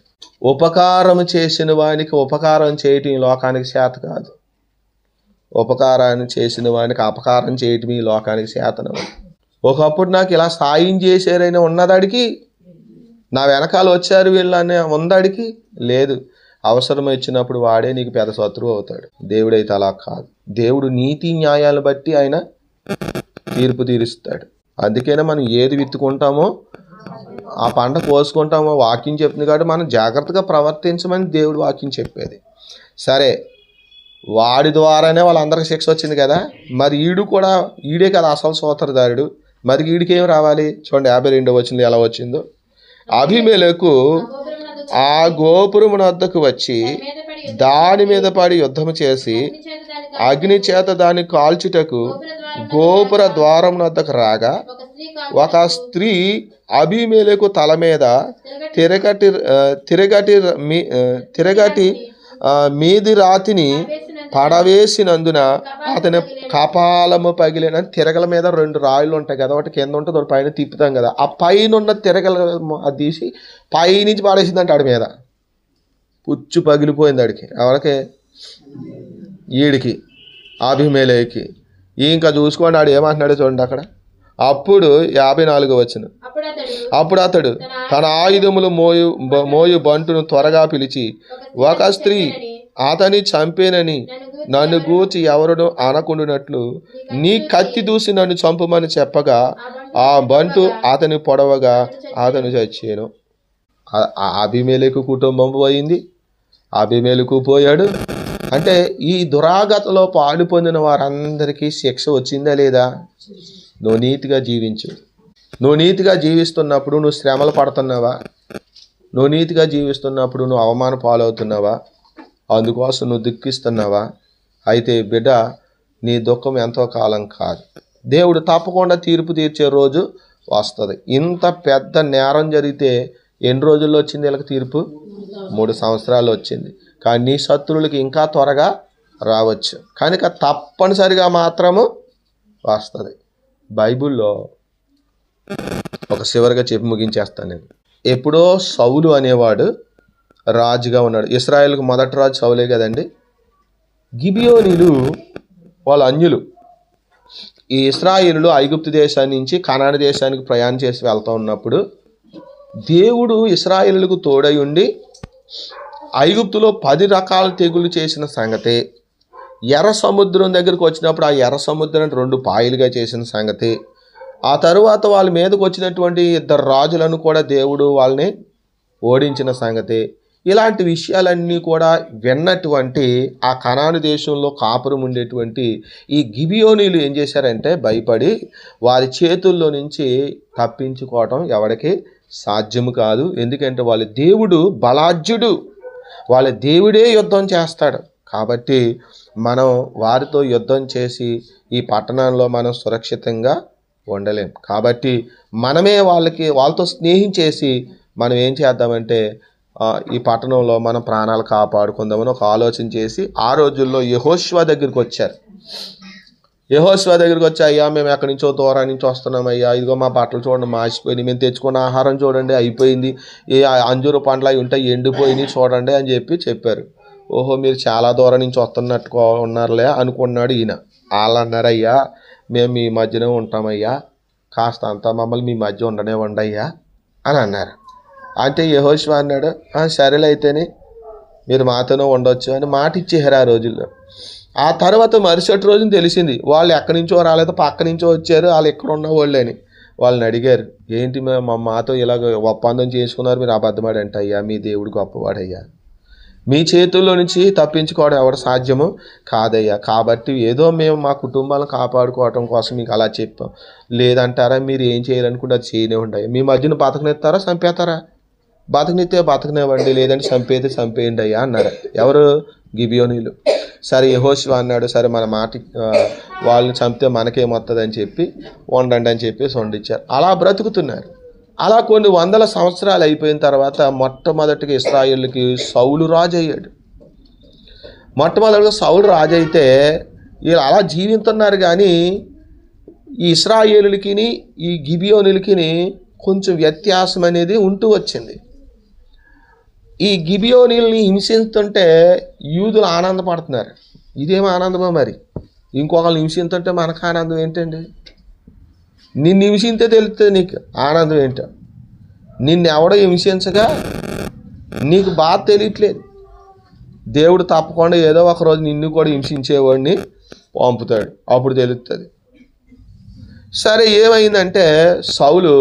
ఉపకారం చేసిన వానికి ఉపకారం చేయటం ఈ లోకానికి చేత కాదు. ఉపకారాన్ని చేసిన వానికి అపకారం చేయటం ఈ లోకానికి చేతనవు. ఒకప్పుడు నాకు ఇలా సాయం చేశారని ఉన్నదాడికి, నా వెనకాల వచ్చారు వీళ్ళని ఉందాడికి లేదు. అవసరం వచ్చినప్పుడు వాడే నీకు పెద్ద శత్రువు అవుతాడు. దేవుడైతే అలా కాదు. దేవుడు నీతి న్యాయాలను బట్టి ఆయన తీర్పు తీరుస్తాడు. అందుకనే మనం ఏది విత్తుకుంటామో ఆ పంట కోసుకుంటామో వాక్యం చెప్తుంది కాబట్టి మనం జాగ్రత్తగా ప్రవర్తించమని దేవుడు వాక్యం చెప్పేది. సరే, వాడి ద్వారానే వాళ్ళందరికీ శిక్ష వచ్చింది కదా. మరి ఈడే కదా అసలు సోదరదారుడు. మరి వీడికి ఏం రావాలి చూడండి. 52వ వచనంలో ఎలా వచ్చిందో. అబీమెలెకు ఆ గోపురము వద్దకు వచ్చి దాని మీద పడి యుద్ధము చేసి అగ్ని చేత దాన్ని కాల్చుటకు గోపుర ద్వారం వద్దకు రాగా ఒక స్త్రీ అబీమెలెకు తల మీద తిరగటి మీది రాతిని పడవేసినందున అతని కపాలము పగిలిన. తిరగల మీద 2 రాళ్ళు ఉంటాయి కదా, ఒకటి కింద ఉంటుంది, ఒకటి పైన తిప్పుతాం కదా. ఆ పైన ఉన్న తిరగల అది తీసి పైనుంచి పడేసిందంట ఆడి మీద. పుచ్చు పగిలిపోయింది ఆడికి. ఎవరికి? ఈడికి, అబీమెలెకుకి. ఇంకా చూసుకోండి ఆడు ఏమంటున్నాడు చూడండి అక్కడ. అప్పుడు 54వ వచనం. అప్పుడు అతడు తన ఆయుధములు మోయు బంటును త్వరగా పిలిచి, ఒక స్త్రీ అతని చంపేనని నన్ను గూర్చి ఎవరును అనకుండునట్లు నీ కత్తి దూసి నన్ను చంపమని చెప్పగా ఆ బంటు అతని పొడవగా అతను చచ్చాను. అబీమెలెకు కుటుంబం పోయింది, అబీమెలెకు పోయాడు. అంటే ఈ దురాగతలో పాలు పొందిన వారందరికీ శిక్ష వచ్చిందా లేదా? నువ్వు నీతిగా జీవించు. నువ్వు నీతిగా జీవిస్తున్నప్పుడు నువ్వు శ్రమలు పడుతున్నావా? నువ్వు నీతిగా జీవిస్తున్నప్పుడు నువ్వు అవమాన పాలవుతున్నావా? అందుకోసం నువ్వు దుఃఖిస్తున్నావా? అయితే బిడ్డ, నీ దుఃఖం ఎంతో కాలం కాదు. దేవుడు తప్పకుండా తీర్పు తీర్చే రోజు వస్తుంది. ఇంత పెద్ద నేరం జరిగితే ఎన్ని రోజుల్లో వచ్చింది వీళ్ళకి తీర్పు? 3 సంవత్సరాలు వచ్చింది. కానీ నీ శత్రువులకి ఇంకా త్వరగా రావచ్చు. కనుక తప్పనిసరిగా మాత్రము వస్తుంది. బైబిల్లో ఒక చివరిగా చెప్పి ముగించేస్తాను నేను. ఎప్పుడో సౌలు అనేవాడు రాజుగా ఉన్నాడు. ఇశ్రాయేలుకు మొదటి రాజు సౌలే కదండి. గిబియోనీలు వాళ్ళ అన్యులు. ఈ ఇశ్రాయేలులు ఐగుప్తు దేశాన్ని నుంచి కనాను దేశానికి ప్రయాణం చేసి వెళ్తూ ఉన్నప్పుడు దేవుడు ఇశ్రాయేలులకు తోడై ఉండి ఐగుప్తులో 10 రకాల తెగులు చేసిన సంగతి, ఎర్ర సముద్రం దగ్గరికి వచ్చినప్పుడు ఆ ఎర్ర సముద్రాన్ని 2 పాయలుగా చేసిన సంగతి, ఆ తరువాత వాళ్ళ మీదకి వచ్చినటువంటి 2 రాజులను కూడా దేవుడు వాళ్ళని ఓడించిన సంగతి, ఇలాంటి విషయాలన్నీ కూడా విన్నటువంటి ఆ కనాను దేశంలో కాపురం ఉండేటువంటి ఈ గిబియోనీలు ఏం చేశారంటే భయపడి వారి చేతుల్లో నుంచి తప్పించుకోవటం ఎవరికి సాధ్యము కాదు. ఎందుకంటే వాళ్ళ దేవుడు బలాఢ్యుడు, వాళ్ళ దేవుడే యుద్ధం చేస్తాడు. కాబట్టి మనం వారితో యుద్ధం చేసి ఈ పట్టణంలో మనం సురక్షితంగా ఉండలేం. కాబట్టి మనమే వాళ్ళతో స్నేహించేసి మనం ఏం చేద్దామంటే ఈ పట్టణంలో మనం ప్రాణాలు కాపాడుకుందామని ఒక ఆలోచన చేసి ఆ రోజుల్లో యెహోషువ దగ్గరికి వచ్చారు. యెహోషువ దగ్గరికి వచ్చి, అయ్యా మేము ఎక్కడి నుంచో దూరం నుంచి వస్తున్నామయ్యా, ఇదిగో మా బట్టలు చూడండి మాసిపోయినాయి, మేము తెచ్చుకున్న ఆహారం చూడండి అయిపోయింది, ఏ అంజూరు పండ్లు అవి ఉంటాయి ఎండిపోయినాయి చూడండి అని చెప్పారు. ఓహో, మీరు చాలా దూరం నుంచి వస్తున్నట్టు ఉన్నారులే అనుకున్నాడు ఈయన. వాళ్ళు అన్నారు, అయ్యా మేము మీ మధ్యనే ఉంటామయ్యా, కాస్త అంతా మమ్మల్ని మీ మధ్య ఉండనివ్వండి అయ్యా అని అన్నారు. అంటే యెహోషువ అన్నాడు, సరేలే అయితేనే మీరు మాతోనే ఉండొచ్చు అని మాట ఇచ్చేసారు ఆ రోజుల్లో. ఆ తర్వాత మరుసటి రోజున తెలిసింది వాళ్ళు ఎక్కడి నుంచో రాలేదు, పక్క నుంచో వచ్చారు, వాళ్ళు ఎక్కడ ఉన్న వాళ్ళని. వాళ్ళని అడిగారు, ఏంటి మాతో ఇలాగ ఒప్పందం చేసుకున్నారు, మీరు అబద్ధమాడంట. అయ్యా మీ దేవుడు గొప్పవాడయ్యా, మీ చేతుల్లో నుంచి తప్పించుకోవడం ఎవరు సాధ్యము కాదయ్యా, కాబట్టి ఏదో మేము మా కుటుంబాలను కాపాడుకోవటం కోసం మీకు అలా చెప్పాం, లేదంటారా మీరు ఏం చేయాలనుకుంటే అది చేయనివ్వండి. మీ మధ్యన బతకనెత్తారా చంపేస్తారా? బతకనిస్తే బతకనివ్వండి, లేదంటే చంపేయండి అయ్యా అన్నారు. ఎవరు? గిబియోనీలు. సరే యెహోషువ అన్నాడు, సరే మన మాట వాళ్ళని చంపితే మనకేమొస్తుంది అని చెప్పి వండండి అని చెప్పేసి వండించారు. అలా బ్రతుకుతున్నారు. అలా కొన్ని వందల సంవత్సరాలు అయిపోయిన తర్వాత మొట్టమొదటిగా ఇశ్రాయేలుకి సౌలు రాజు అయ్యాడు. మొట్టమొదటిగా సౌలు రాజు అయితే వీళ్ళు అలా జీవిస్తున్నారు. కానీ ఈ ఇశ్రాయేలులకి ఈ గిబియోనులకి కొంచెం వ్యత్యాసం అనేది ఉంటూ వచ్చింది. ఈ గిబియోనీల్ని హింసిస్తుంటే యూదులు ఆనందపడుతున్నారు. ఇదేమో ఆనందమో మరి, ఇంకొకరిని హింసిస్తుంటే మనకు ఆనందం ఏంటండి? నిన్ను హింసిస్తే తెలుస్తుంది నీకు ఆనందం ఏంటో. నిన్నెవడో హింసించగా నీకు బాధ తెలియట్లేదు. దేవుడు తప్పకుండా ఏదో ఒక రోజు నిన్ను కూడా హింసించేవాడిని పంపుతాడు, అప్పుడు తెలుస్తుంది. సరే ఏమైందంటే సౌలు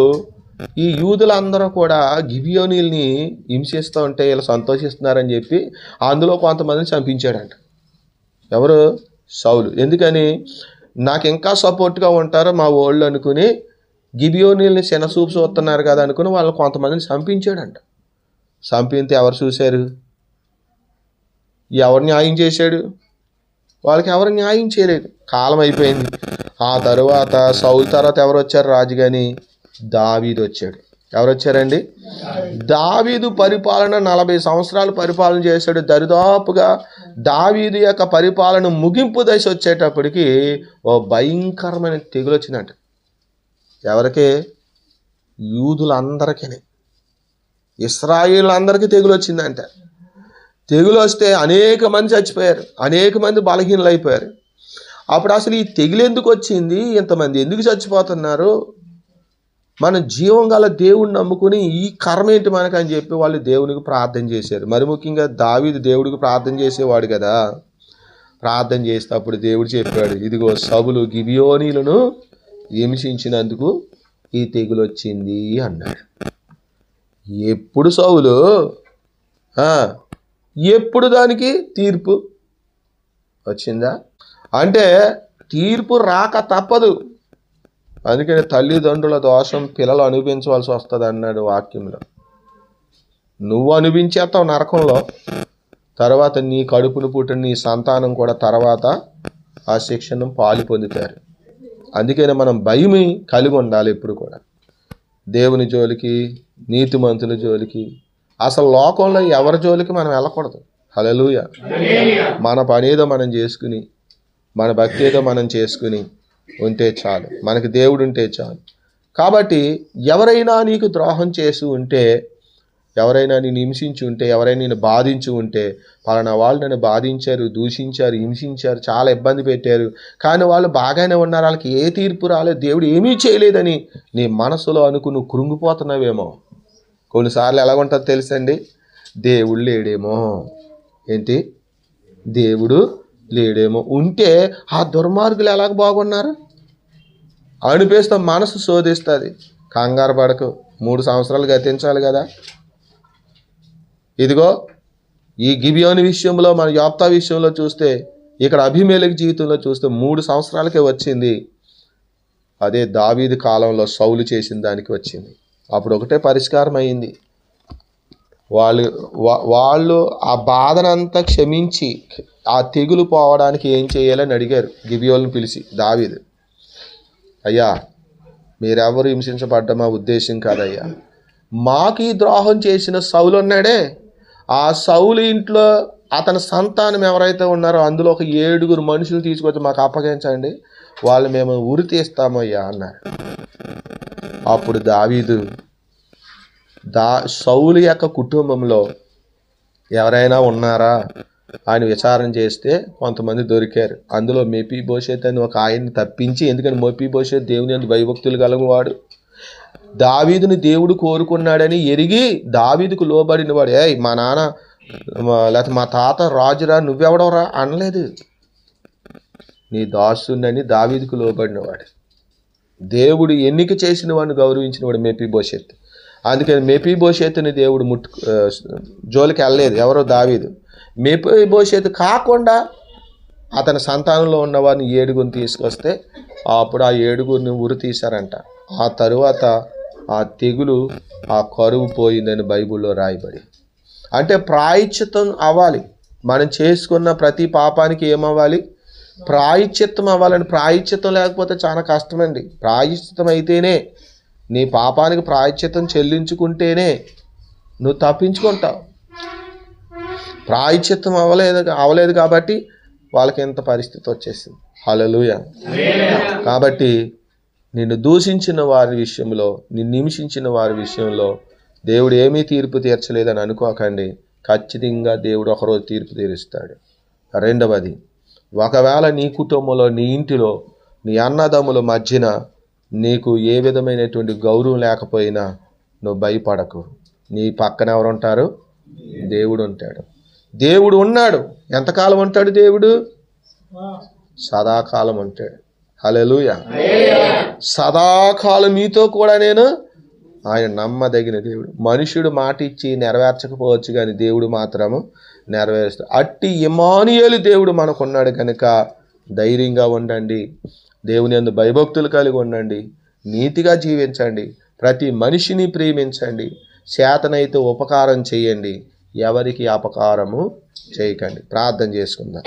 ఈ యూదులందరూ కూడా గిబియోనీల్ని హింసిస్తూ ఉంటే వీళ్ళు సంతోషిస్తున్నారని చెప్పి అందులో కొంతమందిని చంపించాడంట. ఎవరు? సౌలు. ఎందుకని? నాకు ఇంకా సపోర్ట్గా ఉంటారు మా వాళ్ళు అనుకుని గిబియోనీల్ని శనసూపు చూస్తున్నారు కదా అనుకుని వాళ్ళు కొంతమందిని చంపించాడంట. చంపితే ఎవరు చూశారు? ఎవరు న్యాయం చేశాడు? వాళ్ళకి ఎవరు న్యాయం చేయలేదు. కాలం అయిపోయింది. ఆ తరువాత సౌలు తర్వాత ఎవరు వచ్చారు రాజుగాని? దావీదు వచ్చాడు. ఎవరు వచ్చారండి? దావీదు పరిపాలన 40 సంవత్సరాలు పరిపాలన చేశాడు. దరిదాపుగా దావీదు యొక్క పరిపాలన ముగింపు దశ వచ్చేటప్పటికి ఓ భయంకరమైన తెగులు వచ్చిందంట. ఎవరికి? యూదులందరికీ, ఇశ్రాయేలులందరికీ తెగులు వచ్చిందంట. తెగులు వస్తే అనేక మంది చచ్చిపోయారు, అనేక మంది బలహీనలు అయిపోయారు. అప్పుడు అసలు ఈ తెగులు ఎందుకు వచ్చింది, ఇంతమంది ఎందుకు చచ్చిపోతున్నారు, మన జీవం గల దేవుడిని నమ్ముకుని ఈ కర్మ ఏంటి మనకు అని చెప్పి వాళ్ళు దేవునికి ప్రార్థన చేశారు. మరి ముఖ్యంగా దావీదు దేవుడికి ప్రార్థన చేసేవాడు కదా. ప్రార్థన చేసేటప్పుడు దేవుడు చెప్పాడు, ఇదిగో సౌలు గిబియోనీలను హింసించినందుకు ఈ తెగులు వచ్చింది అన్నాడు. ఎప్పుడు సౌలు ఎప్పుడు దానికి తీర్పు వచ్చిందా? అంటే తీర్పు రాక తప్పదు. అందుకని తల్లిదండ్రుల దోషం పిల్లలు అనుభవించవలసి వస్తుంది అన్నాడు వాక్యంలో. నువ్వు అనుభవించేస్తావు నరకంలో, తర్వాత నీ కడుపును పుట్టిన నీ సంతానం కూడా తర్వాత ఆ శిక్షను పాలు పొందుతారు. అందుకని మనం భయం కలిగి ఉండాలి ఎప్పుడు కూడా. దేవుని జోలికి, నీతిమంతుల జోలికి, అసలు లోకంలో ఎవరి జోలికి మనం వెళ్ళకూడదు. హల్లెలూయా. మన పని ఏదో మనం చేసుకుని, మన భక్తి ఏదో మనం చేసుకుని ఉంటే చాలు, మనకి దేవుడు ఉంటే చాలు. కాబట్టి ఎవరైనా నీకు ద్రోహం చేసి ఉంటే, ఎవరైనా నేను హింసించి ఉంటే, ఎవరైనా నేను బాధించి ఉంటే, పలానా వాళ్ళు నన్ను బాధించారు, దూషించారు, హింసించారు, చాలా ఇబ్బంది పెట్టారు, కానీ వాళ్ళు బాగానే ఉన్నారు, వాళ్ళకి ఏ తీర్పు రాలేదు, దేవుడు ఏమీ చేయలేదని నీ మనసులో అనుకుని కృంగిపోతున్నావేమో. కొన్నిసార్లు ఎలాగుంటుందో తెలుసండి, దేవుడు లేడేమో. ఏంటి? దేవుడు లేడేమో. ఉంటే ఆ దుర్మార్గులు ఎలాగ బాగున్నారు అనిపిస్తే మనసు శోధిస్తుంది. కంగారు పడకు, 3 సంవత్సరాలు గతించాలి కదా. ఇదిగో ఈ గిబియోను విషయంలో, మన యోప్తా విషయంలో చూస్తే, ఇక్కడ అబీమెలెకు జీవితంలో చూస్తే 3 సంవత్సరాలకే వచ్చింది. అదే దావీదు కాలంలో సౌలు చేసిన దానికి వచ్చింది. అప్పుడు ఒకటే పరిష్కారం అయింది. వాళ్ళు ఆ బాధనంతా క్షమించి ఆ తెగులు పోవడానికి ఏం చేయాలని అడిగారు గిబియోలను పిలిచి దావీదు. అయ్యా, మీరెవరు హింసించబడ్డ మా ఉద్దేశం కాదయ్యా, మాకు ఈ ద్రోహం చేసిన సౌలు ఉన్నాడే, ఆ సౌలు ఇంట్లో అతని సంతానం ఎవరైతే ఉన్నారో అందులో ఒక 7 మనుషులు తీసుకొచ్చి మాకు అప్పగించండి, వాళ్ళు మేము ఉరి తీస్తామయ్యా అన్నారు. అప్పుడు దావీదు సౌలు యొక్క కుటుంబంలో ఎవరైనా ఉన్నారా అని విచారణ చేస్తే కొంతమంది దొరికారు. అందులో మెఫీబోషెత్ అని ఒక ఆయన్ని తప్పించి, ఎందుకంటే మెఫీబోషెత్ దేవుని యందు భయభక్తులు గలవాడు, దావీదుని దేవుడు కోరుకున్నాడని ఎరిగి దావీదుకు లోబడిన వాడు. మా నాన్న లేకపోతే మా తాత రాజురా, నువ్వెవడవరా అనలేదు. నీ దాసుని దావీదుకు లోబడినవాడు, దేవుడు ఎన్నిక చేసిన వాడిని గౌరవించిన వాడు మెఫీబోషెత్. అందుకని మెఫీబోషెత్తుని దేవుడు జోలికి వెళ్ళలేదు ఎవరో దావీదు. మెఫీబోషెత్ కాకుండా అతని సంతానంలో ఉన్న వారిని 7 తీసుకొస్తే అప్పుడు ఆ 7 ఉరి తీశారంట. ఆ తరువాత ఆ తెగులు, ఆ కరువు పోయిందని బైబిల్లో రాయబడి. అంటే ప్రాయశ్చిత్తం అవ్వాలి. మనం చేసుకున్న ప్రతి పాపానికి ఏమవ్వాలి? ప్రాయశ్చిత్తం అవ్వాలని. ప్రాయశ్చిత్తం లేకపోతే చాలా కష్టమండి. ప్రాయశ్చిత్తం అయితేనే, నీ పాపానికి ప్రాయశ్చిత్తం చెల్లించుకుంటేనే నువ్వు తప్పించుకుంటావు. ప్రాయశ్చిత్తం అవ్వలేదు కాబట్టి వాళ్ళకి ఎంత పరిస్థితి వచ్చేసింది. హల్లెలూయా. కాబట్టి నిన్ను దూషించిన వారి విషయంలో, నిన్ను హింసించిన వారి విషయంలో దేవుడు ఏమీ తీర్పు తీర్చలేదని అనుకోకండి. ఖచ్చితంగా దేవుడు ఒకరోజు తీర్పు తీరుస్తాడు. రెండవది, ఒకవేళ నీ కుటుంబంలో, నీ ఇంటిలో, నీ అన్నదమ్ముల మధ్యన నీకు ఏ విధమైనటువంటి గౌరవం లేకపోయినా నువ్వు భయపడకు. నీ పక్కన ఎవరు ఉంటారు? దేవుడు ఉంటాడు. దేవుడు ఉన్నాడు. ఎంతకాలం ఉంటాడు దేవుడు? సదాకాలం ఉంటాడు. హల్లెలూయా. సదాకాలం మీతో కూడా నేను. ఆయన నమ్మదగిన దేవుడు. మనుషుడు మాట ఇచ్చి నెరవేర్చకపోవచ్చు, కానీ దేవుడు మాత్రము నెరవేరుస్తాడు. అట్టి ఇమ్మానుయేలు దేవుడు మనకున్నాడు కనుక ధైర్యంగా ఉండండి. దేవుని యందు భయభక్తులు కలిగి ఉండండి. నీతిగా జీవించండి. ప్రతి మనిషిని ప్రేమించండి. చేతనైతే ఉపకారం చేయండి, ఎవరికి అపకారము చేయకండి. ప్రార్థన చేసుకుందాం.